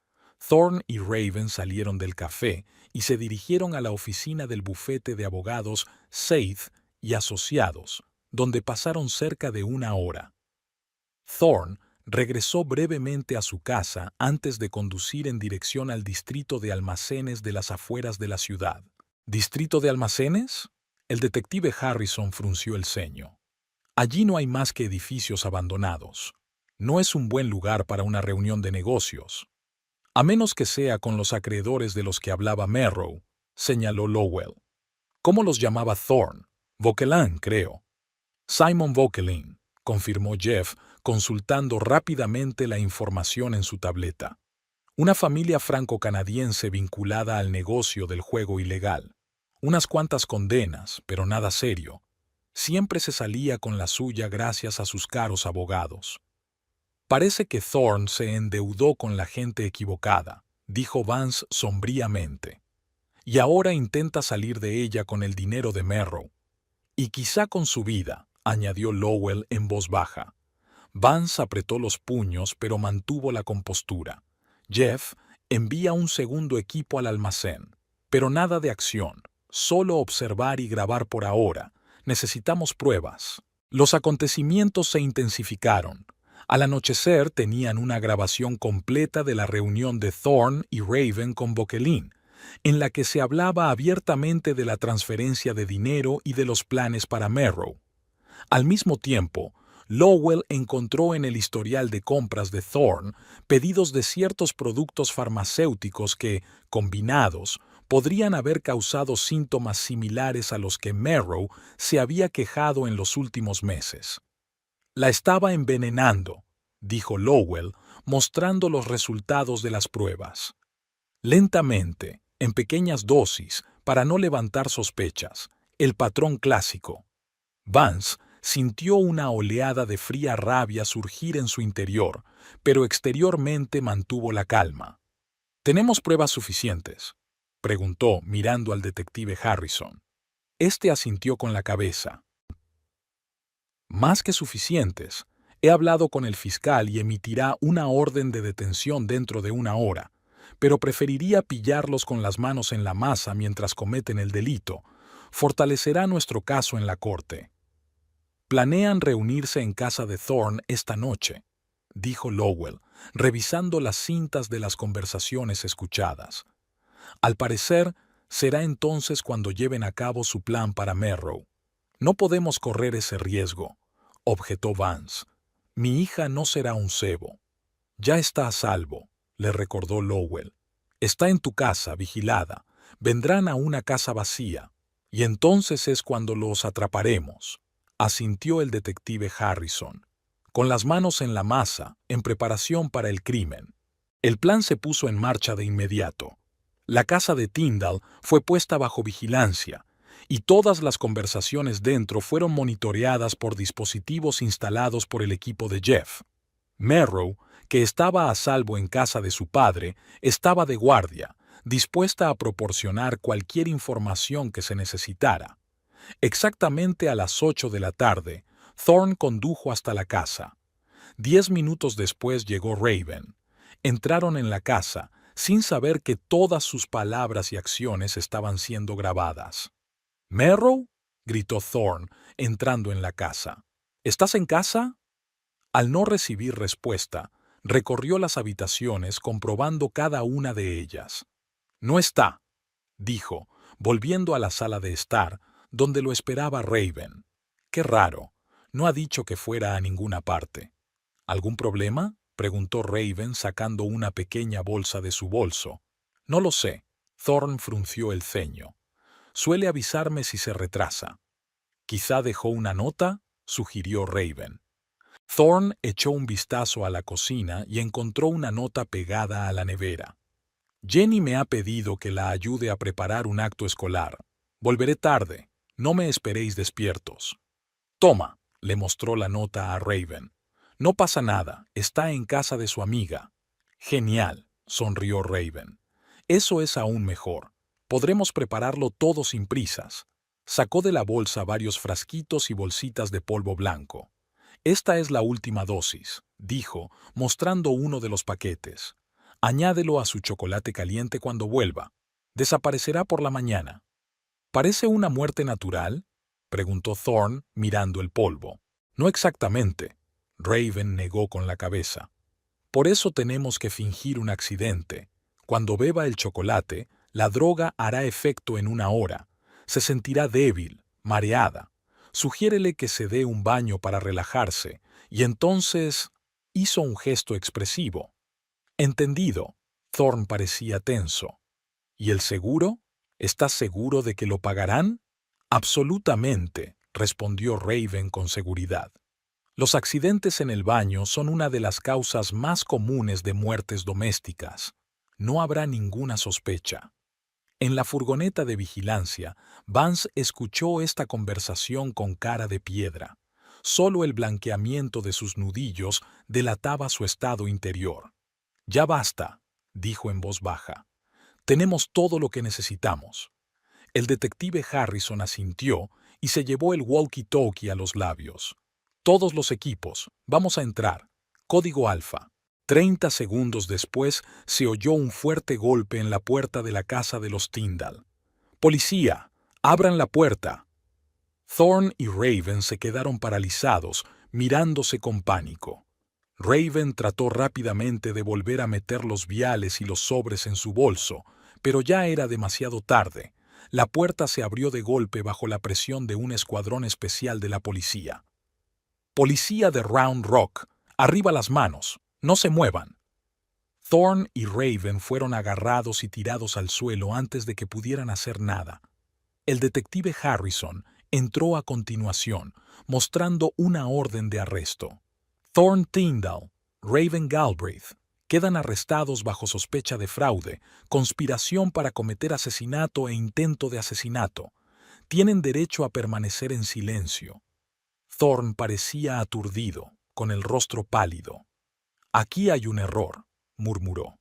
Thorne y Raven salieron del café y se dirigieron a la oficina del bufete de abogados Seith y Asociados, donde pasaron cerca de una hora. Thorne regresó brevemente a su casa antes de conducir en dirección al distrito de almacenes de las afueras de la ciudad. ¿Distrito de almacenes? El detective Harrison frunció el ceño. Allí no hay más que edificios abandonados. No es un buen lugar para una reunión de negocios. A menos que sea con los acreedores de los que hablaba Merrow, señaló Lowell. ¿Cómo los llamaba Thorne? Vauquelin, creo. Simon Vauquelin, confirmó Jeff, consultando rápidamente la información en su tableta. Una familia franco-canadiense vinculada al negocio del juego ilegal. Unas cuantas condenas, pero nada serio. Siempre se salía con la suya gracias a sus caros abogados. Parece que Thorne se endeudó con la gente equivocada, dijo Vance sombríamente. Y ahora intenta salir de ella con el dinero de Merrow. Y quizá con su vida, añadió Lowell en voz baja. Vance apretó los puños, pero mantuvo la compostura. Jeff envía un segundo equipo al almacén, pero nada de acción, solo observar y grabar por ahora. Necesitamos pruebas. Los acontecimientos se intensificaron. Al anochecer tenían una grabación completa de la reunión de Thorne y Raven con Vauquelin, en la que se hablaba abiertamente de la transferencia de dinero y de los planes para Merrow. Al mismo tiempo, Lowell encontró en el historial de compras de Thorne pedidos de ciertos productos farmacéuticos que, combinados, podrían haber causado síntomas similares a los que Merrow se había quejado en los últimos meses. La estaba envenenando, dijo Lowell, mostrando los resultados de las pruebas. Lentamente, en pequeñas dosis, para no levantar sospechas, el patrón clásico. Vance sintió una oleada de fría rabia surgir en su interior, pero exteriormente mantuvo la calma. ¿Tenemos pruebas suficientes?, preguntó mirando al detective Harrison. Este asintió con la cabeza. Más que suficientes. He hablado con el fiscal y emitirá una orden de detención dentro de una hora, pero preferiría pillarlos con las manos en la masa mientras cometen el delito. Fortalecerá nuestro caso en la corte. Planean reunirse en casa de Thorne esta noche, dijo Lowell, revisando las cintas de las conversaciones escuchadas. Al parecer, será entonces cuando lleven a cabo su plan para Merrow. No podemos correr ese riesgo, objetó Vance. Mi hija no será un cebo. Ya está a salvo, le recordó Lowell. Está en tu casa, vigilada. Vendrán a una casa vacía, y entonces es cuando los atraparemos, asintió el detective Harrison, con las manos en la masa, en preparación para el crimen. El plan se puso en marcha de inmediato. La casa de Tyndall fue puesta bajo vigilancia, y todas las conversaciones dentro fueron monitoreadas por dispositivos instalados por el equipo de Jeff. Merrow, que estaba a salvo en casa de su padre, estaba de guardia, dispuesta a proporcionar cualquier información que se necesitara. Exactamente a las 8 de la tarde, Thorne condujo hasta la casa. 10 minutos después llegó Raven. Entraron en la casa, sin saber que todas sus palabras y acciones estaban siendo grabadas. «¿Merrow?», gritó Thorne, entrando en la casa. «¿Estás en casa?». Al no recibir respuesta, Recorrió las habitaciones comprobando cada una de ellas. «No está», dijo, volviendo a la sala de estar, donde lo esperaba Raven. «Qué raro, no ha dicho que fuera a ninguna parte». «¿Algún problema?», preguntó Raven sacando una pequeña bolsa de su bolso. «No lo sé», Thorn frunció el ceño. «Suele avisarme si se retrasa». «Quizá dejó una nota», sugirió Raven. Thorn echó un vistazo a la cocina y encontró una nota pegada a la nevera. «Jenny me ha pedido que la ayude a preparar un acto escolar. Volveré tarde. No me esperéis despiertos». «Toma», le mostró la nota a Raven. «No pasa nada, está en casa de su amiga». «Genial», sonrió Raven. «Eso es aún mejor. Podremos prepararlo todo sin prisas». Sacó de la bolsa varios frasquitos y bolsitas de polvo blanco. «Esta es la última dosis», dijo, mostrando uno de los paquetes. «Añádelo a su chocolate caliente cuando vuelva. Desaparecerá por la mañana». «¿Parece una muerte natural?», preguntó Thorn, mirando el polvo. «No exactamente», Raven negó con la cabeza. «Por eso tenemos que fingir un accidente. Cuando beba el chocolate, la droga hará efecto en una hora. Se sentirá débil, mareada. Sugiérele que se dé un baño para relajarse, y entonces...» Hizo un gesto expresivo. «Entendido». Thorn parecía tenso. «¿Y el seguro? ¿Estás seguro de que lo pagarán?» «Absolutamente», respondió Raven con seguridad. «Los accidentes en el baño son una de las causas más comunes de muertes domésticas. No habrá ninguna sospecha». En la furgoneta de vigilancia, Vance escuchó esta conversación con cara de piedra. Solo el blanqueamiento de sus nudillos delataba su estado interior. «Ya basta», dijo en voz baja. «Tenemos todo lo que necesitamos». El detective Harrison asintió y se llevó el walkie-talkie a los labios. «Todos los equipos, vamos a entrar. Código Alfa». 30 segundos después se oyó un fuerte golpe en la puerta de la casa de los Tyndall. «¡Policía! ¡Abran la puerta!». Thorn y Raven se quedaron paralizados, mirándose con pánico. Raven trató rápidamente de volver a meter los viales y los sobres en su bolso, pero ya era demasiado tarde. La puerta se abrió de golpe bajo la presión de un escuadrón especial de la policía. «Policía de Round Rock, arriba las manos, no se muevan». Thorn y Raven fueron agarrados y tirados al suelo antes de que pudieran hacer nada. El detective Harrison entró a continuación, mostrando una orden de arresto. «Thorn Tyndall, Raven Galbraith, quedan arrestados bajo sospecha de fraude, conspiración para cometer asesinato e intento de asesinato. Tienen derecho a permanecer en silencio». Thorn parecía aturdido, con el rostro pálido. «Aquí hay un error», murmuró.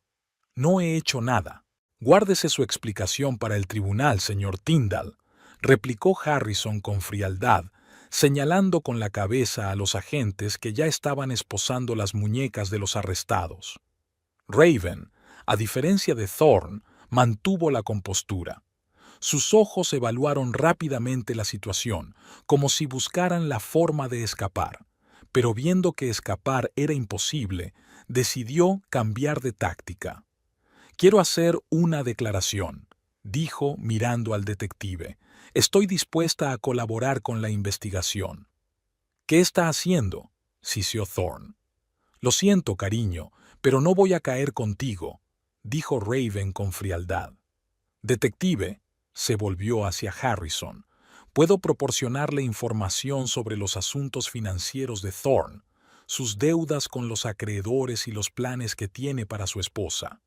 «No he hecho nada». «Guárdese su explicación para el tribunal, señor Tyndall», replicó Harrison con frialdad, señalando con la cabeza a los agentes que ya estaban esposando las muñecas de los arrestados. Raven, a diferencia de Thorn, mantuvo la compostura. Sus ojos evaluaron rápidamente la situación, como si buscaran la forma de escapar, pero viendo que escapar era imposible, decidió cambiar de táctica. «Quiero hacer una declaración», dijo mirando al detective. «Estoy dispuesta a colaborar con la investigación». «¿Qué está haciendo?», siseó Thorn. «Lo siento, cariño, pero no voy a caer contigo», dijo Raven con frialdad. «Detective», se volvió hacia Harrison, «puedo proporcionarle información sobre los asuntos financieros de Thorn, sus deudas con los acreedores y los planes que tiene para su esposa.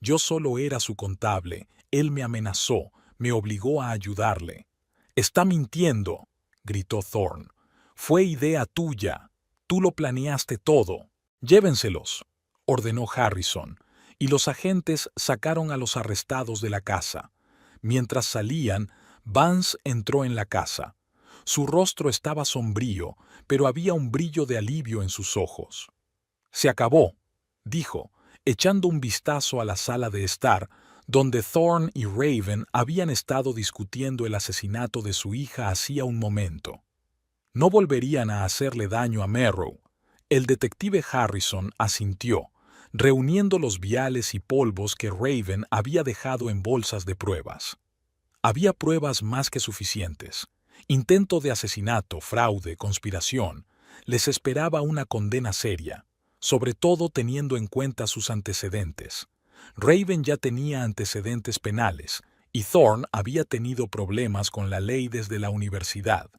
Yo solo era su contable, él me amenazó, me obligó a ayudarle». «Está mintiendo», gritó Thorn. «Fue idea tuya. Tú lo planeaste todo». «Llévenselos», ordenó Harrison, y los agentes sacaron a los arrestados de la casa. Mientras salían, Vance entró en la casa. Su rostro estaba sombrío, pero había un brillo de alivio en sus ojos. «Se acabó», dijo, echando un vistazo a la sala de estar, donde Thorn y Raven habían estado discutiendo el asesinato de su hija hacía un momento. No volverían a hacerle daño a Merrow. El detective Harrison asintió, reuniendo los viales y polvos que Raven había dejado en bolsas de pruebas. Había pruebas más que suficientes. Intento de asesinato, fraude, conspiración. Les esperaba una condena seria, sobre todo teniendo en cuenta sus antecedentes. Raven ya tenía antecedentes penales, y Thorne había tenido problemas con la ley desde la universidad.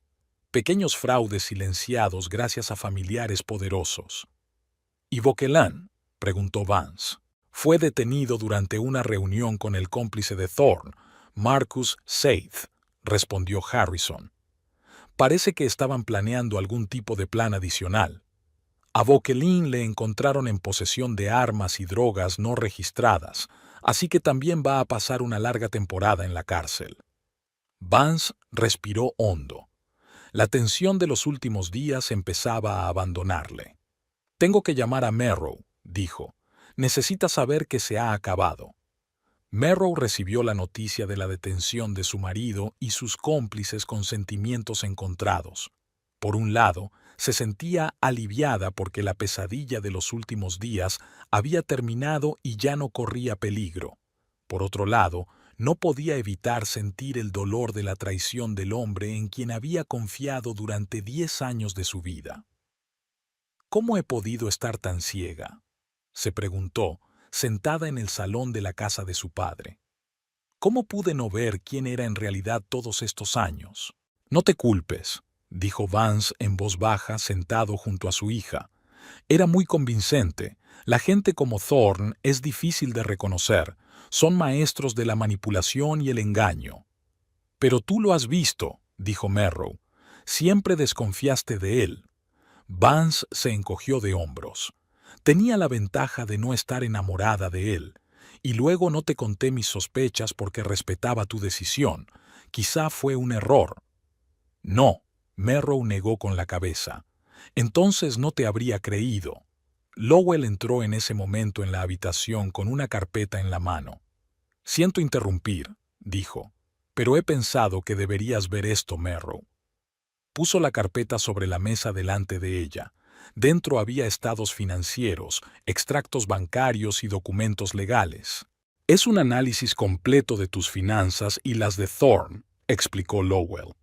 Pequeños fraudes silenciados gracias a familiares poderosos. ¿Y Vauquelin?, preguntó Vance. Fue detenido durante una reunión con el cómplice de Thorne, Marcus Seith, respondió Harrison. Parece que estaban planeando algún tipo de plan adicional. A Vauquelin le encontraron en posesión de armas y drogas no registradas, así que también va a pasar una larga temporada en la cárcel. Vance respiró hondo. La tensión de los últimos días empezaba a abandonarle. «Tengo que llamar a Merrow», dijo. «Necesita saber que se ha acabado». Merrow recibió la noticia de la detención de su marido y sus cómplices con sentimientos encontrados. Por un lado, se sentía aliviada porque la pesadilla de los últimos días había terminado y ya no corría peligro. Por otro lado, no podía evitar sentir el dolor de la traición del hombre en quien había confiado durante 10 años de su vida. «¿Cómo he podido estar tan ciega?», se preguntó, sentada en el salón de la casa de su padre. «¿Cómo pude no ver quién era en realidad todos estos años?» «No te culpes», dijo Vance en voz baja, sentado junto a su hija. Era muy convincente. La gente como Thorne es difícil de reconocer. Son maestros de la manipulación y el engaño. «Pero tú lo has visto», dijo Merrow. «Siempre desconfiaste de él». Vance se encogió de hombros. «Tenía la ventaja de no estar enamorada de él. Y luego no te conté mis sospechas porque respetaba tu decisión. Quizá fue un error». «No», Merrow negó con la cabeza. «Entonces no te habría creído». Lowell entró en ese momento en la habitación con una carpeta en la mano. «Siento interrumpir», dijo, «pero he pensado que deberías ver esto, Merrow». Puso la carpeta sobre la mesa delante de ella. Dentro había estados financieros, extractos bancarios y documentos legales. «Es un análisis completo de tus finanzas y las de Thorne», explicó Lowell.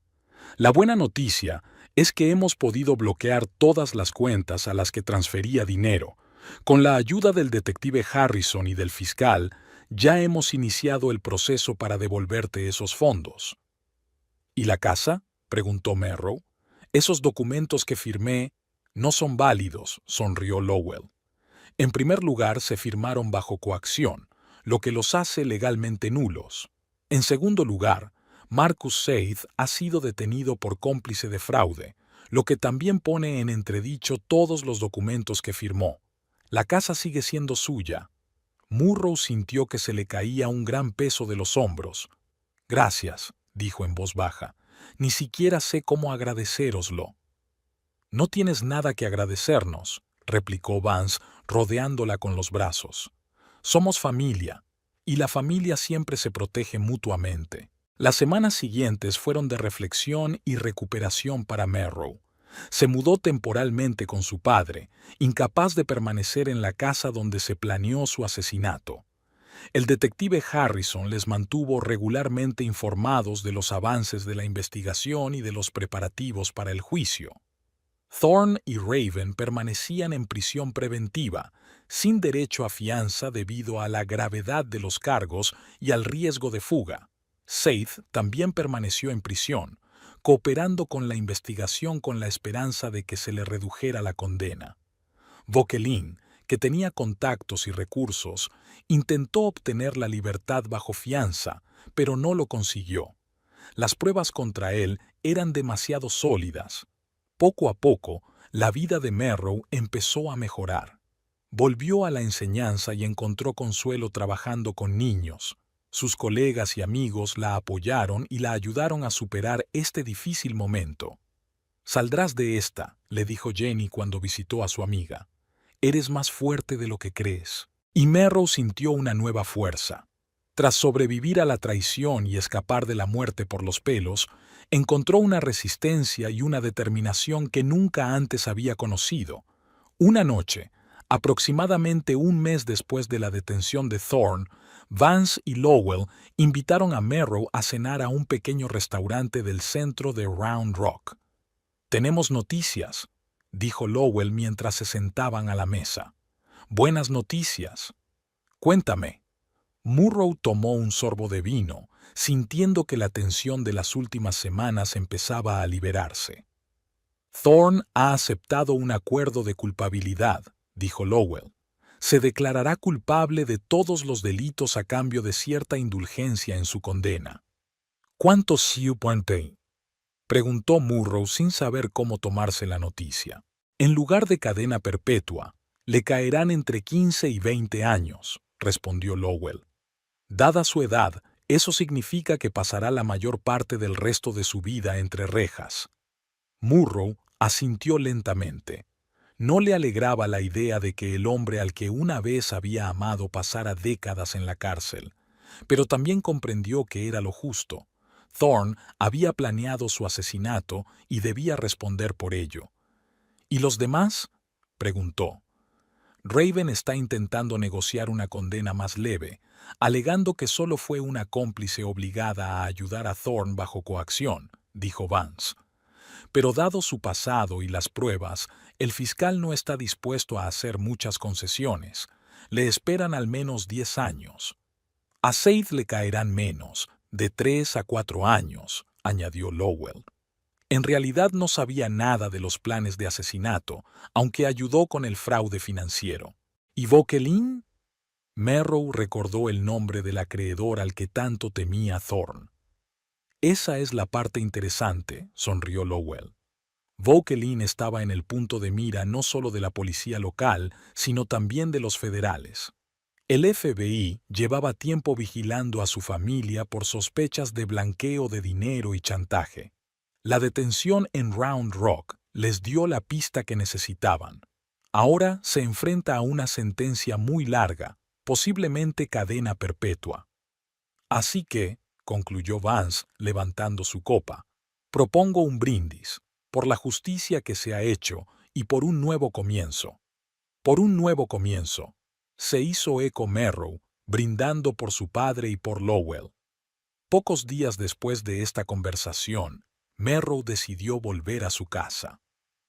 «La buena noticia es que hemos podido bloquear todas las cuentas a las que transfería dinero. Con la ayuda del detective Harrison y del fiscal, ya hemos iniciado el proceso para devolverte esos fondos». «¿Y la casa?», preguntó Merrow. «Esos documentos que firmé no son válidos», sonrió Lowell. «En primer lugar, se firmaron bajo coacción, lo que los hace legalmente nulos. En segundo lugar, Marcus Seith ha sido detenido por cómplice de fraude, lo que también pone en entredicho todos los documentos que firmó. La casa sigue siendo suya». Murrow sintió que se le caía un gran peso de los hombros. «Gracias», dijo en voz baja. «Ni siquiera sé cómo agradecéroslo». «No tienes nada que agradecernos», replicó Vance, rodeándola con los brazos. «Somos familia, y la familia siempre se protege mutuamente». Las semanas siguientes fueron de reflexión y recuperación para Merrow. Se mudó temporalmente con su padre, incapaz de permanecer en la casa donde se planeó su asesinato. El detective Harrison les mantuvo regularmente informados de los avances de la investigación y de los preparativos para el juicio. Thorne y Raven permanecían en prisión preventiva, sin derecho a fianza debido a la gravedad de los cargos y al riesgo de fuga. Seith también permaneció en prisión, cooperando con la investigación con la esperanza de que se le redujera la condena. Vauquelin, que tenía contactos y recursos, intentó obtener la libertad bajo fianza, pero no lo consiguió. Las pruebas contra él eran demasiado sólidas. Poco a poco, la vida de Merrow empezó a mejorar. Volvió a la enseñanza y encontró consuelo trabajando con niños. Sus colegas y amigos la apoyaron y la ayudaron a superar este difícil momento. «Saldrás de esta», le dijo Jenny cuando visitó a su amiga. «Eres más fuerte de lo que crees». Y Merrow sintió una nueva fuerza. Tras sobrevivir a la traición y escapar de la muerte por los pelos, encontró una resistencia y una determinación que nunca antes había conocido. Una noche, Aproximadamente un mes después de la detención de Thorne, Vance y Lowell invitaron a Merrow a cenar a un pequeño restaurante del centro de Round Rock. «Tenemos noticias», dijo Lowell mientras se sentaban a la mesa. «Buenas noticias. Cuéntame». Murrow tomó un sorbo de vino, sintiendo que la tensión de las últimas semanas empezaba a liberarse. «Thorne ha aceptado un acuerdo de culpabilidad», dijo Lowell. «Se declarará culpable de todos los delitos a cambio de cierta indulgencia en su condena». «¿Cuántos supone?», preguntó Murrow sin saber cómo tomarse la noticia. «En lugar de cadena perpetua, le caerán entre 15 y 20 años», respondió Lowell. «Dada su edad, eso significa que pasará la mayor parte del resto de su vida entre rejas». Murrow asintió lentamente. No le alegraba la idea de que el hombre al que una vez había amado pasara décadas en la cárcel, pero también comprendió que era lo justo. Thorne había planeado su asesinato y debía responder por ello. «¿Y los demás?», preguntó. «Raven está intentando negociar una condena más leve, alegando que solo fue una cómplice obligada a ayudar a Thorne bajo coacción», dijo Vance. «Pero dado su pasado y las pruebas, el fiscal no está dispuesto a hacer muchas concesiones. Le esperan al menos 10 años. A Seid le caerán menos, de 3 a 4 años», añadió Lowell. En realidad no sabía nada de los planes de asesinato, aunque ayudó con el fraude financiero. ¿Y Vokelin? Merrow recordó el nombre del acreedor al que tanto temía Thorne. «Esa es la parte interesante», sonrió Lowell. Vokelin estaba en el punto de mira no solo de la policía local, sino también de los federales. El FBI llevaba tiempo vigilando a su familia por sospechas de blanqueo de dinero y chantaje. La detención en Round Rock les dio la pista que necesitaban. Ahora se enfrenta a una sentencia muy larga, posiblemente cadena perpetua. «Así que», concluyó Vance levantando su copa, «propongo un brindis, por la justicia que se ha hecho y por un nuevo comienzo». «Por un nuevo comienzo», se hizo eco Merrow, brindando por su padre y por Lowell. Pocos días después de esta conversación, Merrow decidió volver a su casa.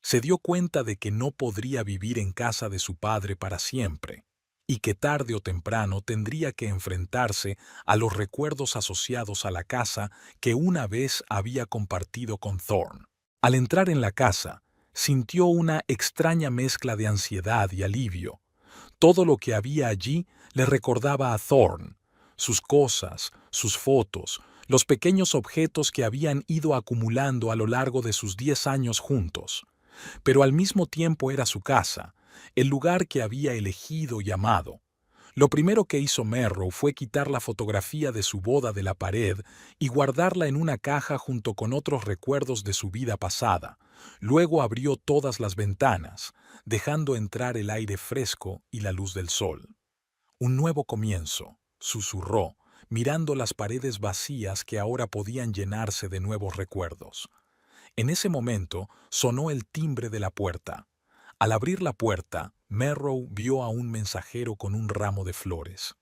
Se dio cuenta de que no podría vivir en casa de su padre para siempre, y que tarde o temprano tendría que enfrentarse a los recuerdos asociados a la casa que una vez había compartido con Thorne. Al entrar en la casa, sintió una extraña mezcla de ansiedad y alivio. Todo lo que había allí le recordaba a Thorne: sus cosas, sus fotos, los pequeños objetos que habían ido acumulando a lo largo de sus 10 años juntos. Pero al mismo tiempo era su casa, el lugar que había elegido y amado. Lo primero que hizo Merrow fue quitar la fotografía de su boda de la pared y guardarla en una caja junto con otros recuerdos de su vida pasada. Luego abrió todas las ventanas, dejando entrar el aire fresco y la luz del sol. «Un nuevo comienzo», susurró, mirando las paredes vacías que ahora podían llenarse de nuevos recuerdos. En ese momento sonó el timbre de la puerta. Al abrir la puerta, Merrow vio a un mensajero con un ramo de flores.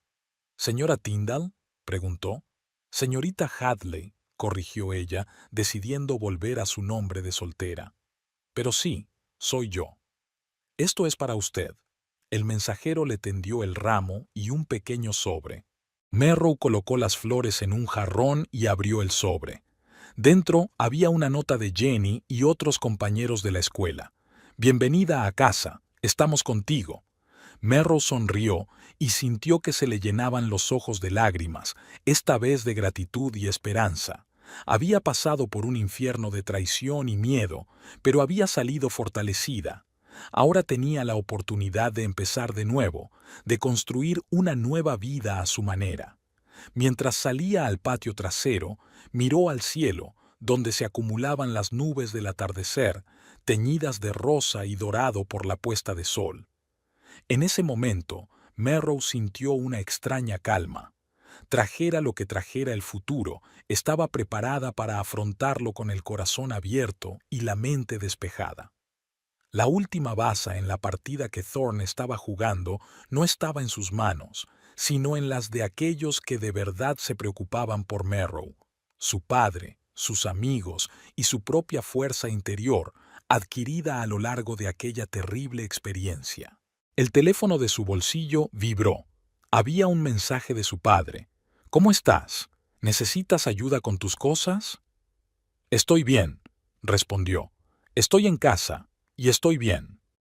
«¿Señora Tyndall?», preguntó. «Señorita Hadley», corrigió ella, decidiendo volver a su nombre de soltera. «Pero sí, soy yo. Esto es para usted». El mensajero le tendió el ramo y un pequeño sobre. Merrow colocó las flores en un jarrón y abrió el sobre. Dentro había una nota de Jenny y otros compañeros de la escuela. «Bienvenida a casa, estamos contigo». Merrow sonrió y sintió que se le llenaban los ojos de lágrimas, esta vez de gratitud y esperanza. Había pasado por un infierno de traición y miedo, pero había salido fortalecida. Ahora tenía la oportunidad de empezar de nuevo, de construir una nueva vida a su manera. Mientras salía al patio trasero, miró al cielo, donde se acumulaban las nubes del atardecer, teñidas de rosa y dorado por la puesta de sol. En ese momento, Merrow sintió una extraña calma. Trajera lo que trajera el futuro, estaba preparada para afrontarlo con el corazón abierto y la mente despejada. La última baza en la partida que Thorne estaba jugando no estaba en sus manos, sino en las de aquellos que de verdad se preocupaban por Merrow, su padre, sus amigos y su propia fuerza interior, adquirida a lo largo de aquella terrible experiencia. El teléfono de su bolsillo vibró. Había un mensaje de su padre. «¿Cómo estás? ¿Necesitas ayuda con tus cosas?» «Estoy bien», respondió. «Estoy en casa y estoy bien».